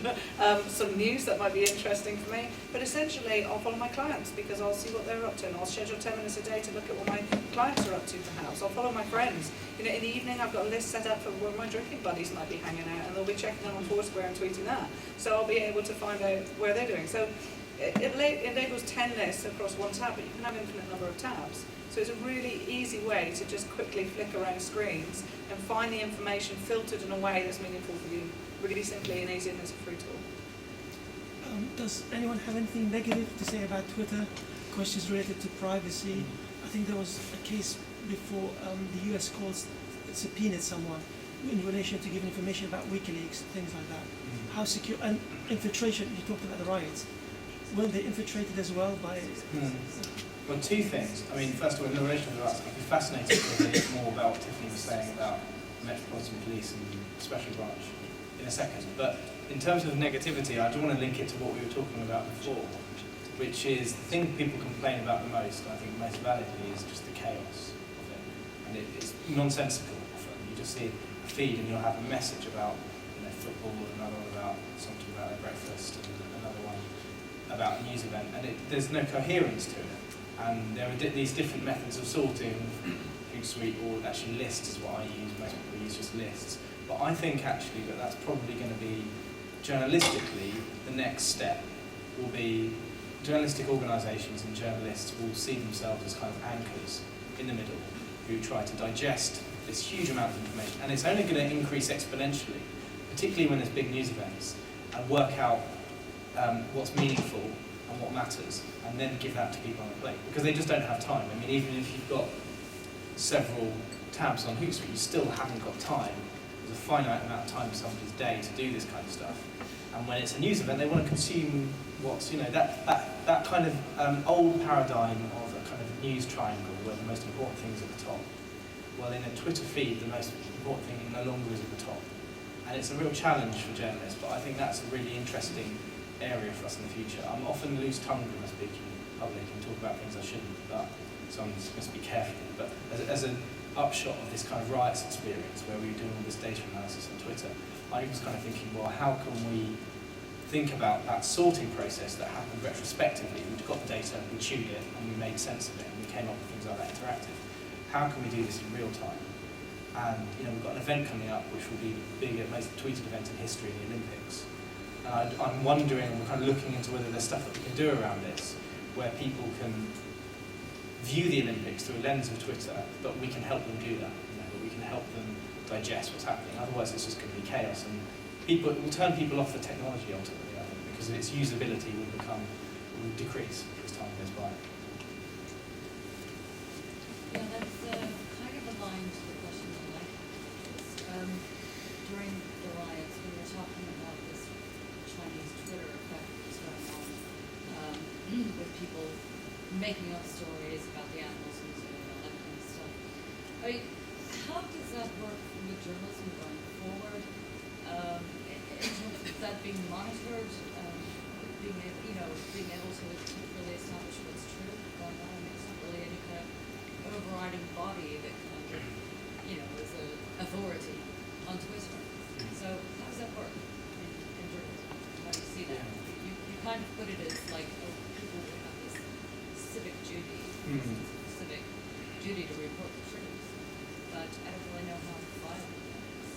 some news that might be interesting for me, but essentially I'll follow my clients because I'll see what they're up to, and I'll schedule 10 minutes a day to look at what my clients are up to perhaps. I'll follow my friends. In the evening I've got a list set up for where my drinking buddies might be hanging out, and they'll be checking them on Foursquare and tweeting that. So I'll be able to find out where they're doing. So it enables 10 lists across one tab, but you can have infinite number of tabs. So it's a really easy way to just quickly flick around screens and find the information filtered in a way that's meaningful for you, really simply and easy, and it's a free tool. Does anyone have anything negative to say about Twitter? Questions related to privacy? I think there was a case before the US courts subpoenaed someone in relation to giving information about WikiLeaks, things like that. How secure, and infiltration, you talked about the riots. Weren't they infiltrated as well by... Well, two things. I mean, first of all, in relation to that, I'd be fascinated to hear more about what Tiffany was saying about Metropolitan Police and Special Branch in a second. But in terms of negativity, I do want to link it to what we were talking about before, which is the thing people complain about the most, and I think most validly, is just the chaos of it. And it's nonsensical often. You just see a feed and you'll have a message about football, and another one about something about their breakfast, and another one about a news event, and there's no coherence to it. And there are these different methods of sorting, Hootsuite, or actually lists is what I use. Most people use just lists. But I think actually that that's probably going to be, journalistically, the next step will be journalistic organisations and journalists will see themselves as kind of anchors in the middle who try to digest this huge amount of information. And it's only going to increase exponentially, particularly when there's big news events, and work out what's meaningful and what matters, and then give that to people on the plate, because they just don't have time. I mean, even if you've got several tabs on Hootsuite, you still haven't got time. There's a finite amount of time in somebody's day to do this kind of stuff. And when it's a news event, they want to consume what's, that kind of old paradigm of a kind of news triangle where the most important thing's at the top. Well, in a Twitter feed, the most important thing no longer is at the top. And it's a real challenge for journalists, but I think that's a really interesting area for us in the future. I'm often loose-tongued when I speak in public and talk about things I shouldn't, but so I'm just going to be careful. But as an upshot of this kind of riots experience, where we were doing all this data analysis on Twitter, I was kind of thinking, well, how can we think about that sorting process that happened retrospectively? We got the data, we tuned it, and we made sense of it, and we came up with things like that interactive. How can we do this in real time? And we've got an event coming up which will be the biggest, most tweeted event in history, the Olympics. And I'm wondering, we're kind of looking into whether there's stuff that we can do around this, where people can view the Olympics through a lens of Twitter, but we can help them do that. That we can help them digest what's happening. Otherwise, it's just going to be chaos, and it will turn people off the technology ultimately, I think, because its usability will decrease as time goes by. Yeah, that's kind of aligned to the question that Mike posed. During the riots, we were talking about this Chinese Twitter effect that's going on, with people making up stories about the animals in the zoo and all that kind of stuff. I mean, how does that work with journalism going forward? In terms of that being monitored, being able to really establish what's true going on? I mean, it's not really any kind of overriding body that kind of, is an authority on Twitter. So how does that work in journalism? How do you see that? You kind of put it as like, people will have this civic duty, civic duty to report the truth, but I don't really know how viable that is.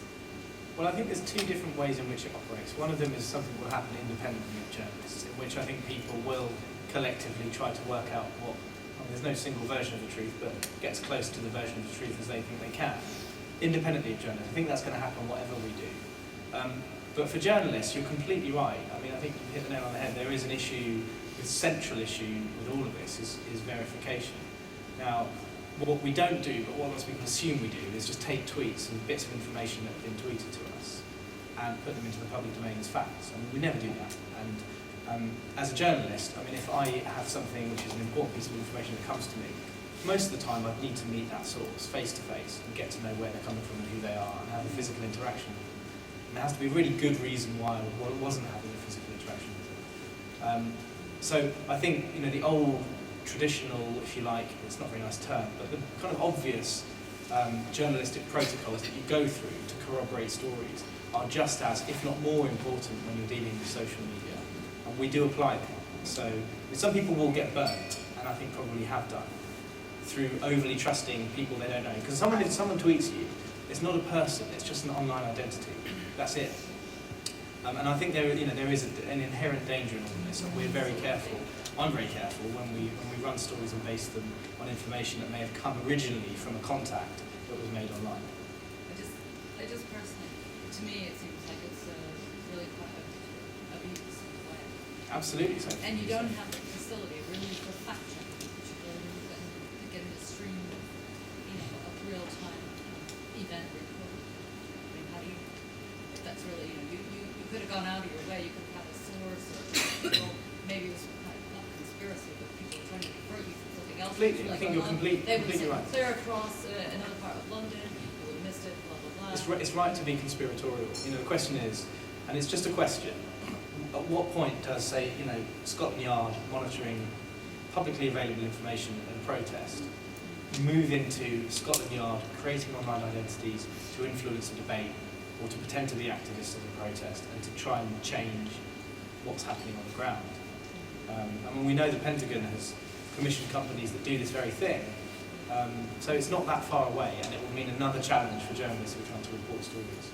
Well, I think there's two different ways in which it operates. One of them is something that will happen independently of journalists, in which I think people will collectively try to work out what, there's no single version of the truth, but gets close to the version of the truth as they think they can, independently of journalists. I think that's going to happen whatever we do. But for journalists, you're completely right. I mean, I think you hit the nail on the head. There is an issue, the central issue with all of this is verification. Now, what we don't do, but what most people assume we do, is just take tweets and bits of information that have been tweeted to us and put them into the public domain as facts. I mean, we never do that. And as a journalist, I mean, if I have something which is an important piece of information that comes to me, most of the time I'd need to meet that source face to face and get to know where they're coming from and who they are and have a physical interaction with them. And there has to be a really good reason why I wasn't having a physical interaction with them. So I think, the old traditional, if you like, it's not a very nice term, but the kind of obvious journalistic protocols that you go through to corroborate stories are just as, if not more important when you're dealing with social media. And we do apply them. So some people will get burnt, and I think probably have done, through overly trusting people they don't know. Because if someone tweets you, it's not a person, it's just an online identity. That's it. And I think there is an inherent danger in all this, and we're very careful. I'm very careful when we run stories and base them on information that may have come originally from a contact that was made online. I just personally, to me, it seems like it's really quite a abuse of the web. Absolutely so. And you don't have the facility really for fact checking, particularly to get a stream of real time event reporting. I mean, how do you? If that's really, you could have gone out of your way. You could have had a source, or maybe it was not conspiracy, but people were trying to refer you to something else. Completely. I think you're completely They would right. clear across another part of London. You would have missed it. Blah blah blah. It's right to be conspiratorial. The question is, and it's just a question, at what point does, say, Scotland Yard monitoring publicly available information at a protest move into Scotland Yard creating online identities to influence a debate or to pretend to be activists of the protest and to try and change what's happening on the ground? We know the Pentagon has commissioned companies that do this very thing. So it's not that far away, and it will mean another challenge for journalists who are trying to report stories.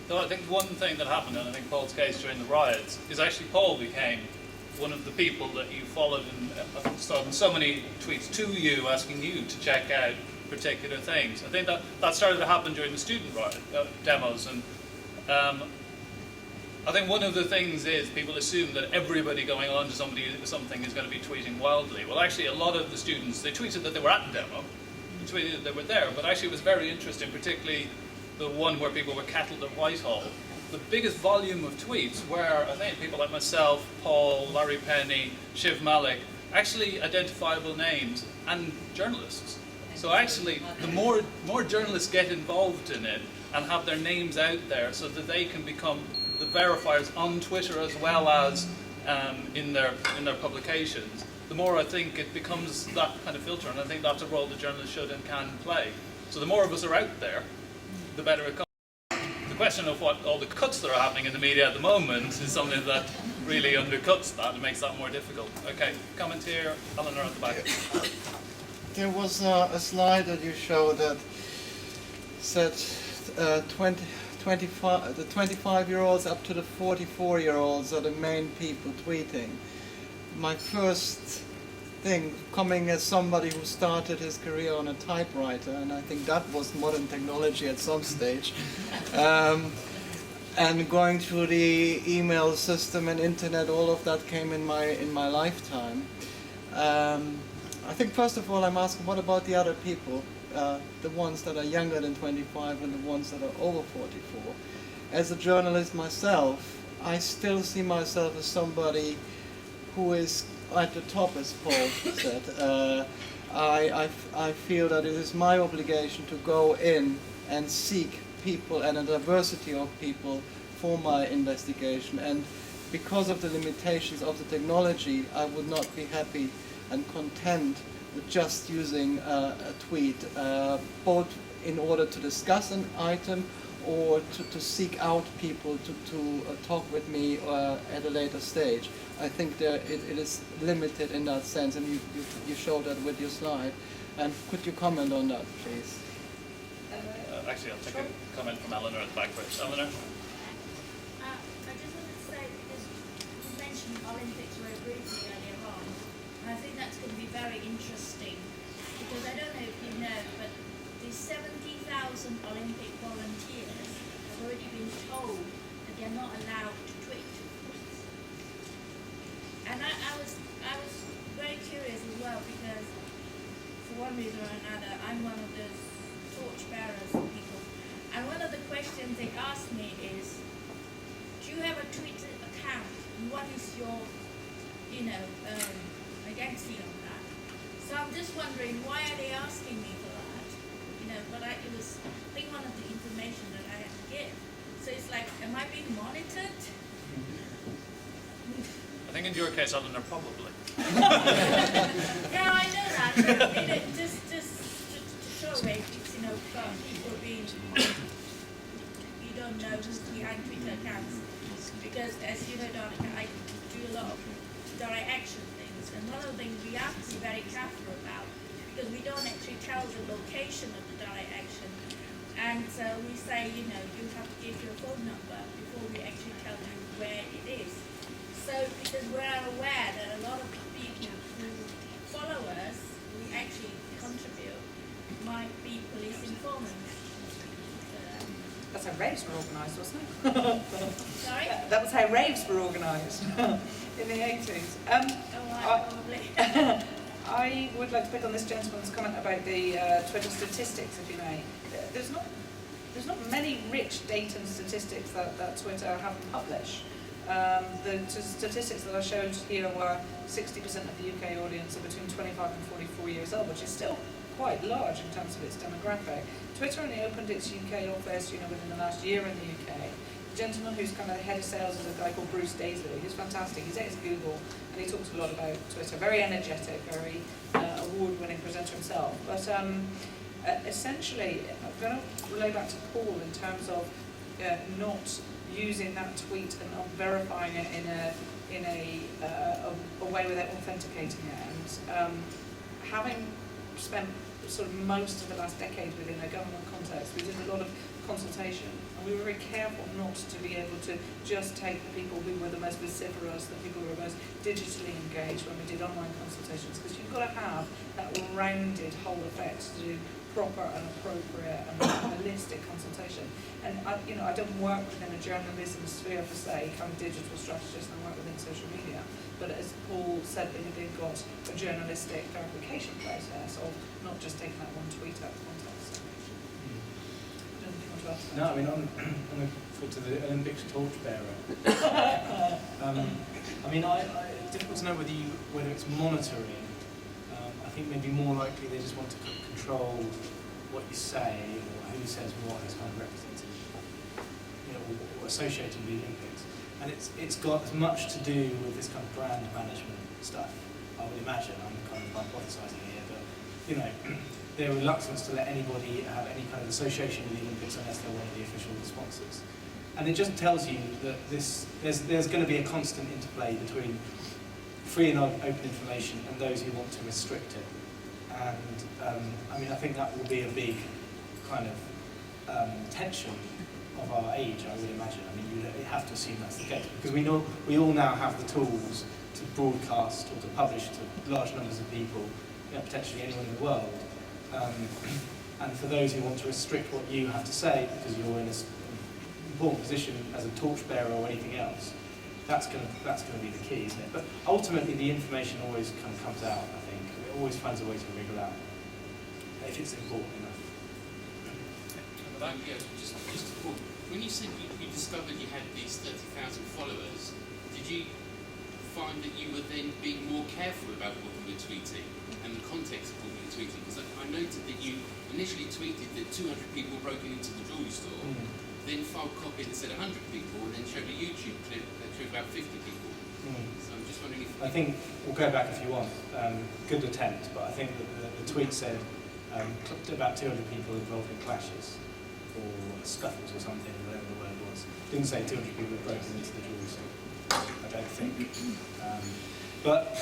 So I think one thing that happened, and I think Paul's case during the riots, is actually Paul became one of the people that you followed and started so many tweets to you asking you to check out particular things. I think that started to happen during the student riot demos, and I think one of the things is people assume that everybody going on to something is going to be tweeting wildly. Well, actually, a lot of the students, they tweeted that they were at the demo, they tweeted that they were there, but actually it was very interesting, particularly the one where people were cattled at Whitehall. The biggest volume of tweets were, I think, people like myself, Paul, Larry Penny, Shiv Malik, actually identifiable names, and journalists. So actually, the more journalists get involved in it and have their names out there so that they can become the verifiers on Twitter as well as in their publications, the more I think it becomes that kind of filter, and I think that's a role the journalists should and can play. So the more of us are out there, the better it comes. The question of what all the cuts that are happening in the media at the moment is something that really undercuts that and makes that more difficult. Okay, comment here, Eleanor at the back. There was a slide that you showed that said 25-year-olds up to the 44-year-olds are the main people tweeting. My first thing, coming as somebody who started his career on a typewriter, and I think that was modern technology at some stage, and going through the email system and internet, all of that came in my lifetime. I think first of all I'm asking, what about the other people, the ones that are younger than 25 and the ones that are over 44? As a journalist myself, I still see myself as somebody who is at the top, as Paul said. I feel that it is my obligation to go in and seek people and a diversity of people for my investigation, and because of the limitations of the technology, I would not be happy and content with just using a tweet, both in order to discuss an item or to seek out people to talk with me at a later stage. I think it is limited in that sense, and you showed that with your slide. And could you comment on that, please? Actually, I'll take a comment from Eleanor at the back first. Eleanor? I just wanted to say, because you mentioned Olympics very briefly earlier on, and I think that's going to be very interesting, because I don't know if you know, but the 70,000 Olympic volunteers have already been told that they're not allowed to tweet. And I was very curious as well, because for one reason or another, I'm one of those torchbearers of people. And one of the questions they asked me is, do you have a Twitter account? And what is your, identity on that? So I'm just wondering, why are they asking me for that? But it was, I think, one of the information that I had to give. So it's like, am I being monitored? I think in your case, Eleanor, probably. Yeah, I know that. Just to show it, it's, people being, you don't know who's behind Twitter accounts. Because as you know, Donica, I do a lot of direct action things. And one of the things we have to be very careful about, because we don't actually tell the location of the direct action. And so we say, you know, you have to give your phone number before we actually tell you where it is. So because we're aware that a lot of people who follow us, who actually contribute, might be police informants. That's how raves were organised, wasn't it? Sorry? That was how raves were organised in the 80s. Probably. I would like to pick on this gentleman's comment about the Twitter statistics, if you may. There's not many rich data and statistics that Twitter haven't published. The statistics that I showed here were 60% of the UK audience are between 25 and 44 years old, which is still quite large in terms of its demographic. Twitter only opened its UK office, within the last year in the UK. The gentleman who's kind of the head of sales is a guy called Bruce Daisley, who's fantastic. He's at his Google, and he talks a lot about Twitter. Very energetic, very award-winning presenter himself. But essentially, I'm going to relay back to Paul in terms of not using that tweet and not verifying it in a way without authenticating it. And having spent sort of most of the last decade within a government context, we did a lot of consultation, and we were very careful not to be able to just take the people who were the most vociferous, the people who were most digitally engaged when we did online consultations, because you've got to have that rounded whole effect to do proper and appropriate and holistic consultation. And I don't work within a journalism sphere per se, kind of digital strategist, and I work within social media. But as Paul said, they've got a journalistic verification process of not just taking that one tweet out of context. I don't know if you want to add to that. No, I mean, I'm looking to the Olympics torchbearer. I mean, it's difficult to know whether it's monitoring. I think maybe more likely they just want to control what you say or who says what is kind of represented, or associated with the Olympics. And it's got as much to do with this kind of brand management stuff, I would imagine. I'm kind of hypothesising here, but their reluctance to let anybody have any kind of association with the Olympics unless they're one of the official sponsors. And it just tells you that there's going to be a constant interplay between free and open information and those who want to restrict it. And I mean, I think that will be a big kind of tension of our age, I would imagine. I mean, you have to assume that's the case, because we all now have the tools to broadcast or to publish to large numbers of people, potentially anyone in the world. And for those who want to restrict what you have to say because you're in an important position as a torchbearer or anything else, that's going to be the key, isn't it? But ultimately, the information always kind of comes out. I think it always finds a way to wriggle out if it's important enough. When you said you discovered you had these 30,000 followers, did you find that you were then being more careful about what you were tweeting and the context of what you were tweeting? Because I noted that you initially tweeted that 200 people broke into the jewelry store, then filed copied and said 100 people, and then showed a YouTube clip that showed about 50 people. So I'm just wondering if... I think we'll go back if you want. Good attempt, but I think that the tweet said about 200 people involved in clashes or scuffles or something, whatever the word was. Didn't say 200 people had broken into the jewelry store, I don't think. But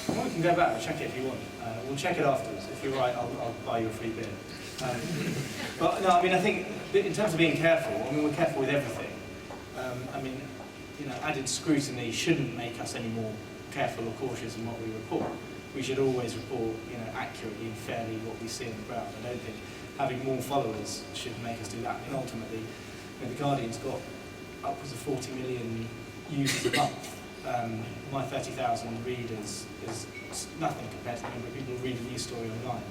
we can go back and check it if you want. We'll check it afterwards. If you're right, I'll buy you a free beer. But no, I mean, I think in terms of being careful, I mean, we're careful with everything. I mean, added scrutiny shouldn't make us any more careful or cautious in what we report. We should always report, accurately and fairly what we see on the ground. I don't think having more followers should make us do that. I mean, ultimately, the Guardian's got upwards of 40 million users a month. My 30,000 readers is nothing compared to the number of people who read a news story online.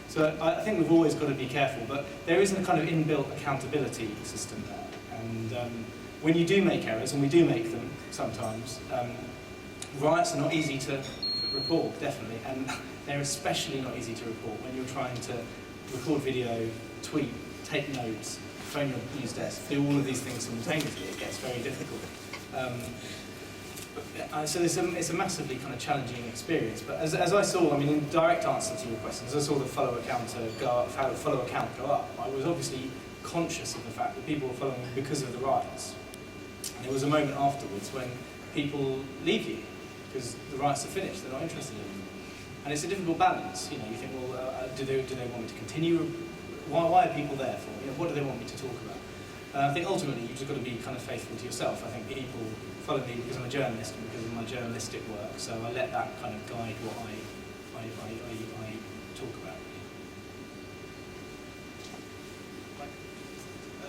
So I think we've always got to be careful, but there isn't a kind of inbuilt accountability system there. And when you do make errors, and we do make them sometimes, riots are not easy to report, definitely, and they're especially not easy to report when you're trying to record video, tweet, take notes, phone your news desk, do all of these things simultaneously. It gets very difficult. So it's a massively kind of challenging experience. But as I saw, I mean, in direct answer to your questions, as I saw the follower count go up, how the follower count go up, I was obviously conscious of the fact that people were following because of the riots. And there was a moment afterwards when people leave you because the riots are finished, they're not interested in them. And it's a difficult balance. You know, you think, well, do they want me to continue? Why are people there for? You know, what do they want me to talk about? I think ultimately you've just got to be kind of faithful to yourself. I think people follow me because I'm a journalist and because of my journalistic work, so I let that kind of guide what I talk about.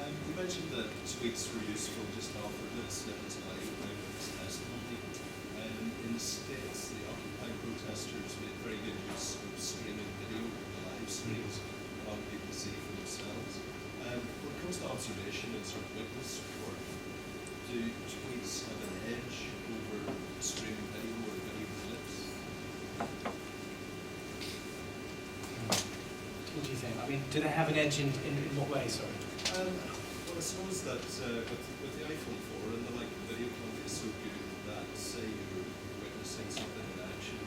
You mentioned that tweets were useful just after the snippets of eyewitness testimony. In the States, the Occupy protesters made very good use of streaming video, live streams, allowing people to see for themselves. When it comes to observation and sort of witness work, do tweets have an edge over streaming video or video clips? What do you think? I mean, do they have an edge in what way, sorry? Well, I suppose that with the iPhone 4 and the video quality is so good that, say, you're witnessing something in action,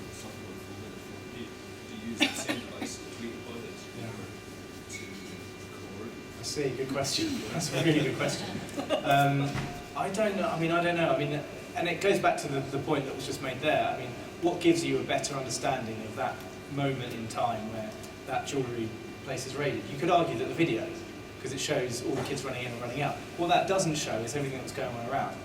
something on phone, do you use the same device to tweet about it or to record? I see, good question. That's a really good question. I don't know. I don't know. And it goes back to the point that was just made there. I mean, what gives you a better understanding of that moment in time where that jewellery place is raided? You could argue that the video, because it shows all the kids running in and running out. What that doesn't show is everything that's going on around.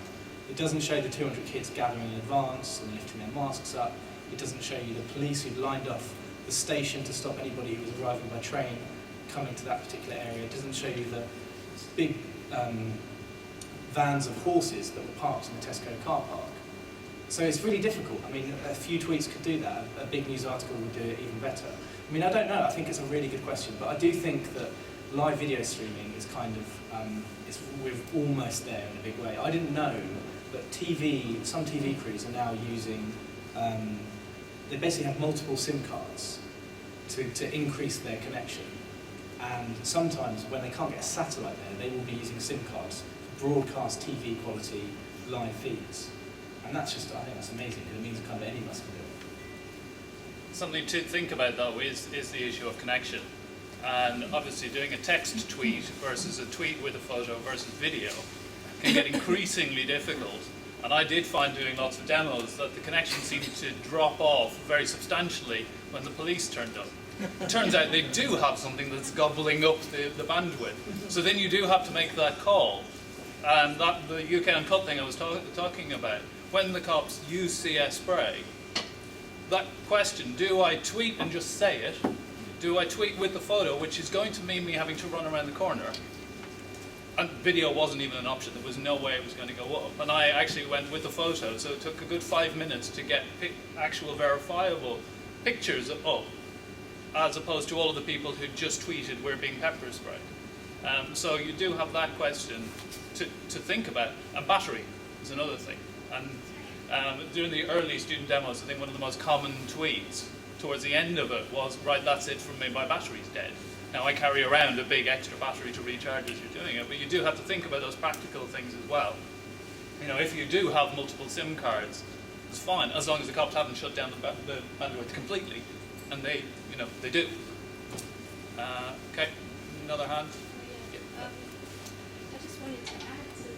It doesn't show the 200 kids gathering in advance and lifting their masks up. It doesn't show you the police who'd lined off the station to stop anybody who was arriving by train coming to that particular area. It doesn't show you the big vans of horses that were parked in the Tesco car park. So it's really difficult. I mean, a few tweets could do that. A big news article would do it even better. I mean, I don't know. I think it's a really good question. But I do think that live video streaming is kind of, we're almost there in a big way. I didn't know, but some TV crews are now using, they basically have multiple SIM cards to increase their connection. And sometimes when they can't get a satellite there, they will be using SIM cards to broadcast TV quality live feeds. And that's just, I think that's amazing, because it means kind of any of us can do it. Something to think about though is the issue of connection. And obviously doing a text tweet versus a tweet with a photo versus video can get increasingly difficult. And I did find doing lots of demos that the connection seemed to drop off very substantially when the police turned up. It turns out they do have something that's gobbling up the bandwidth. So then you do have to make that call. And that the UK Uncut thing I was talking about, when the cops use CS spray, that question, do I tweet and just say it? Do I tweet with the photo, which is going to mean me having to run around the corner? And video wasn't even an option. There was no way it was going to go up. And I actually went with the photo, so it took a good 5 minutes to get actual verifiable pictures up, as opposed to all of the people who just tweeted we're being pepper sprayed. So you do have that question to think about. And battery is another thing. And during the early student demos, I think one of the most common tweets towards the end of it was, right, that's it from me, my battery's dead. Now I carry around a big extra battery to recharge as you're doing it, but you do have to think about those practical things as well. You know, if you do have multiple SIM cards, it's fine, as long as the cops haven't shut down the bandwidth completely, and they do. Okay, another hand. I just wanted to add to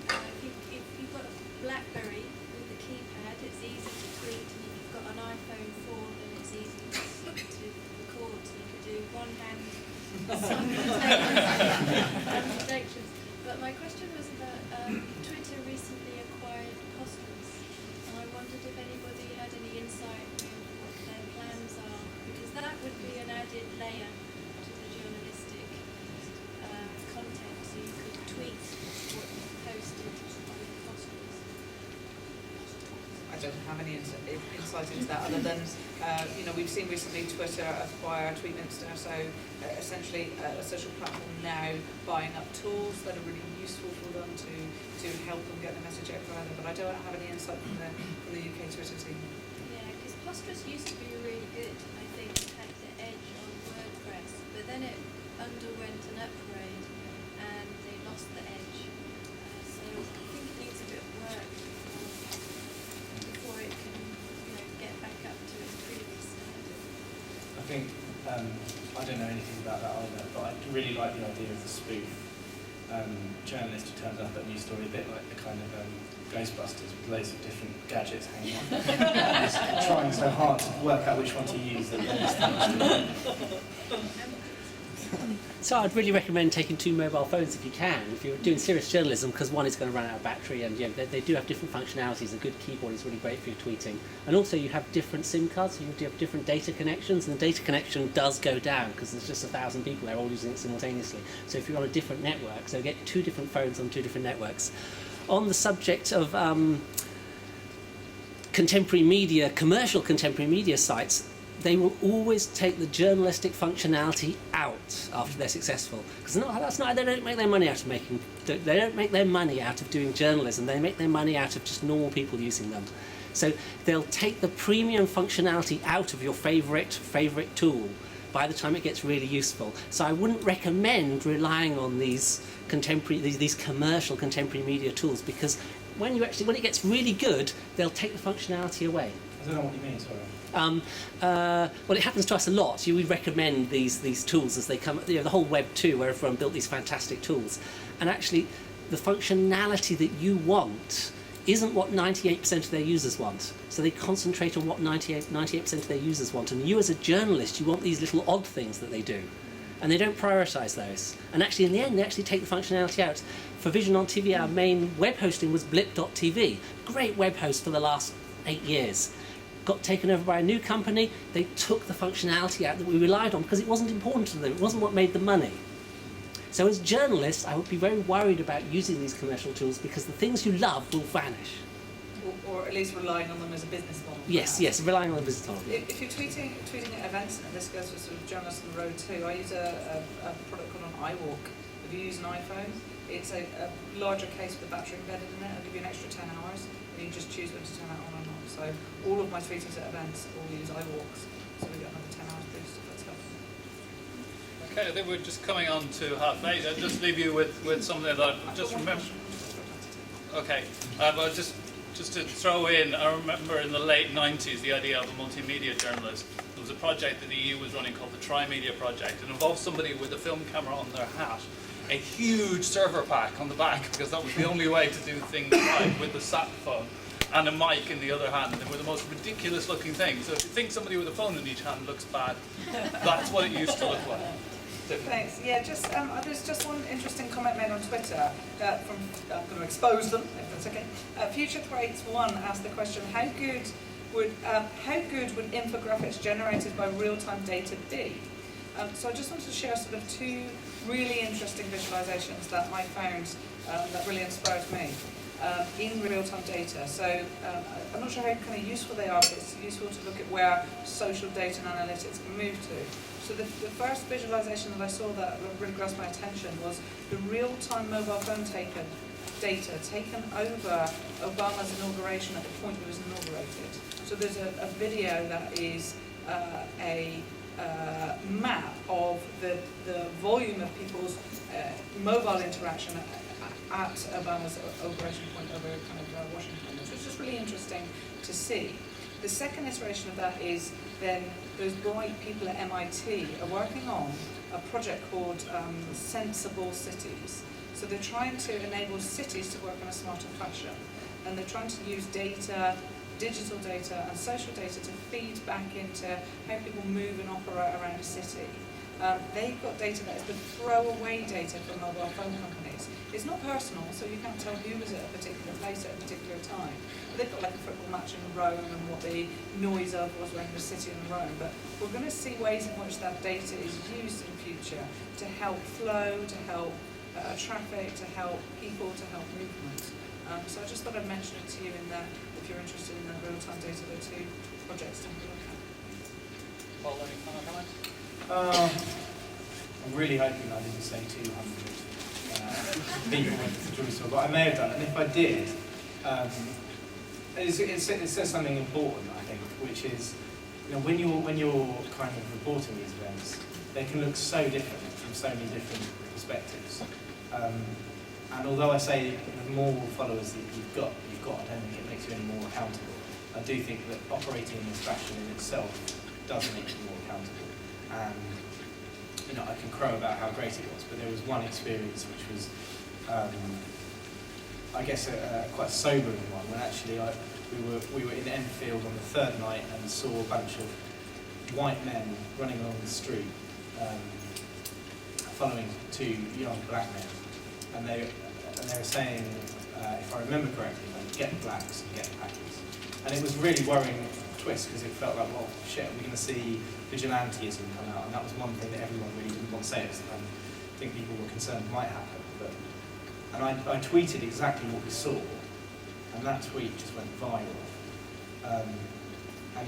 that. If you've got a BlackBerry with the keypad, it's easy to tweet, and if you've got an iPhone 4, then it's easy to record. So you could do one hand simultaneous. But my question was about Twitter recently acquired Posters, and I wondered if anybody had any insight into what their plans are, because that would be an added layer to the journalistic content, so you could tweet what you posted with Posters. I don't have any insight into that other than, we've seen recently Twitter acquire Tweetminster, so essentially a social platform now buying up tools that are really useful for them to help them get the message out further, but I don't have any insight from the UK Twitter team. Yeah, because Posters used to be really good, I think, it had the edge on WordPress, but then it underwent an upgrade and they lost the edge. So I think it needs a bit of work before it can, get back up to its previous standard. I think, I don't know anything about that either, but I really like the idea of the spoof journalist who turns up at a news story, a bit like the kind of Ghostbusters with loads of different gadgets hanging on. Just trying so hard to work out which one to use. So I'd really recommend taking 2 mobile phones if you can, if you're doing serious journalism, because one is going to run out of battery, and they do have different functionalities. A good keyboard is really great for your tweeting. And also you have different SIM cards, so you have different data connections, and the data connection does go down because there's just 1,000 people there all using it simultaneously. So if you're on a different network, so get 2 different phones on 2 different networks. On the subject of contemporary media, commercial contemporary media sites, they will always take the journalistic functionality out after they're successful. Because they don't make their money out of doing journalism. They make their money out of just normal people using them. So they'll take the premium functionality out of your favorite tool by the time it gets really useful. So I wouldn't recommend relying on these commercial contemporary media tools, because when it gets really good, they'll take the functionality away. I don't know what you mean, sorry. Well, it happens to us a lot. We recommend these tools as they come. The whole Web 2, where everyone built these fantastic tools, and actually, the functionality that you want isn't what 98% of their users want. So they concentrate on what 98% of their users want. And you, as a journalist, you want these little odd things that they do, and they don't prioritise those. And actually, in the end, they actually take the functionality out. For Vision on TV, our main web hosting was blip.tv. Great web host for the last 8 years. Got taken over by a new company. They took the functionality out that we relied on because it wasn't important to them. It wasn't what made the money. So as journalists, I would be very worried about using these commercial tools, because the things you love will vanish. Or at least relying on them as a business model. Yes, relying on the business model. If you're tweeting at events, and this goes for sort of journalists on the road too, I use a product called an iWalk. If you use an iPhone, it's a larger case with a battery embedded in it. It'll give you an extra 10 hours, and you just choose when to turn that on and off. So all of my tweeters at events all use iWalks, so we get another 10 hours boost if that's helpful. Okay, I think we're just coming on to half-8. I'll just leave you with something that I just remember. Okay, but just to throw in, I remember in the late 90s the idea of a multimedia journalist. There was a project that the EU was running called the Tri-Media Project. It involved somebody with a film camera on their hat, a huge server pack on the back, because that was the only way to do things right, with the sat phone, and a mic in the other hand. They were the most ridiculous looking things. So if you think somebody with a phone in each hand looks bad, that's what it used to look like. Thanks. Yeah, there's just one interesting comment made on Twitter I'm going to expose them, if that's okay. Future Threats 1 asked the question: how good would infographics generated by real-time data be? So I just wanted to share sort of 2 really interesting visualizations that I found that really inspired me in real-time data. So I'm not sure how kind of useful they are, but it's useful to look at where social data and analytics can move to. So the first visualization that I saw that really grasped my attention was the real-time mobile phone data taken over Obama's inauguration at the point he was inaugurated. So there's a video that is a map of the volume of people's mobile interaction at Obama's inauguration point over kind of Washington. So it's just really interesting to see. The second iteration of that is then those bright people at MIT are working on a project called Sensible Cities. So they're trying to enable cities to work in a smarter fashion, and they're trying to use data, digital data and social data to feed back into how people move and operate around a city. They've got data that is the throwaway data from mobile phone companies. It's not personal, so you can't tell who was at a particular place at a particular time. But they've got like a football match in Rome and what the noise of was around the city in Rome. But we're going to see ways in which that data is used in future to help flow, to help traffic, to help people, to help movement. So I just thought I'd mention it to you in that, if you're interested in that real-time data, there are 2 projects to have a look at. Paul, any final comments? I'm really hoping I didn't say 200 people went to Jerusalem, but I may have done. And if I did, it says something important, I think, which is, when you're kind of reporting these events, they can look so different from so many different perspectives. And although I say the more followers that you've got, I don't think it makes you any more accountable. I do think that operating in this fashion in itself does make you more accountable. And I can crow about how great it was, but there was one experience which was I guess quite a sobering one. When actually we were in Enfield on the third night and saw a bunch of white men running along the street, following two young black men, and they were saying, if I remember correctly, get blacks and get Pakis. And it was a really worrying twist because it felt like, well, shit, we're going to see vigilantism come out, and that was one thing that everyone really didn't want to say. I think people were concerned might happen. And I tweeted exactly what we saw, and that tweet just went viral. And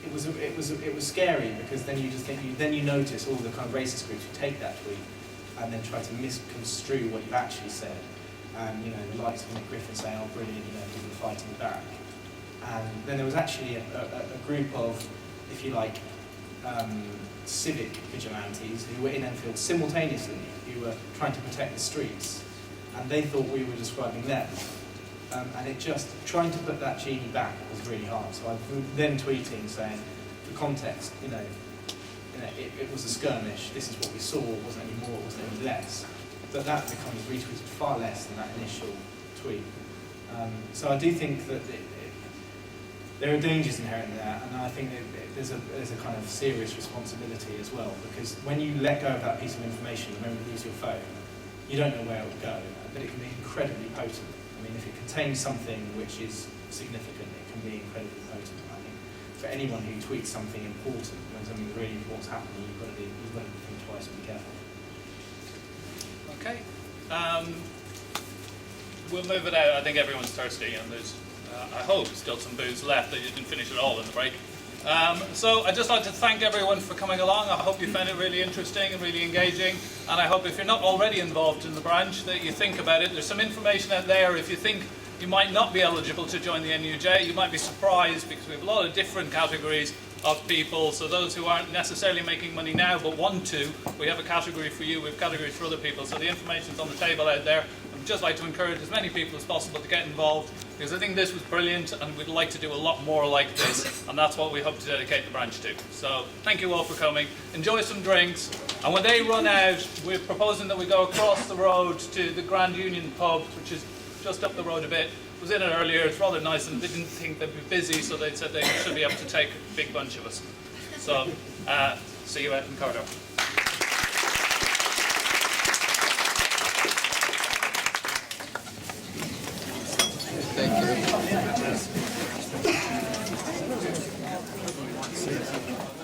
it was scary because then you just think you notice all the kind of racist groups who take that tweet and then try to misconstrue what you've actually said. And the likes of Nick Griffin saying, "Oh, brilliant! People are fighting back." And then there was actually a group of, if you like, civic vigilantes who were in Enfield simultaneously, who were trying to protect the streets, and they thought we were describing them. And it just, trying to put that genie back was really hard. So I was then tweeting saying, for context, it was a skirmish, this is what we saw, it wasn't any more, it wasn't any less. But that becomes retweeted far less than that initial tweet. So I do think that there are dangers inherent there, and I think there's a kind of serious responsibility as well, because when you let go of that piece of information, remember to use your phone, you don't know where it will go, but it can be incredibly potent. I mean, if it contains something which is significant, it can be incredibly potent. I think for anyone who tweets something important, when something really important's happening, you've got to think twice and be careful. Okay. We'll move it out. I think everyone's thirsty, and there's, I hope, still some booze left that you didn't finish it all in the break. So I'd just like to thank everyone for coming along. I hope you found it really interesting and really engaging, and I hope if you're not already involved in the branch that you think about it. There's some information out there. If you think you might not be eligible to join the NUJ, you might be surprised because we have a lot of different categories of people. So those who aren't necessarily making money now but want to, we have a category for you, we have categories for other people. So the information's on the table out there. I'd just like to encourage as many people as possible to get involved, because I think this was brilliant and we'd like to do a lot more like this, and that's what we hope to dedicate the branch to. So thank you all for coming. Enjoy some drinks, and when they run out, we're proposing that we go across the road to the Grand Union pub, which is just up the road a bit. I was in it earlier, it's rather nice, and they didn't think they'd be busy, so they said they should be able to take a big bunch of us. So see you out in the corridor. Thank you.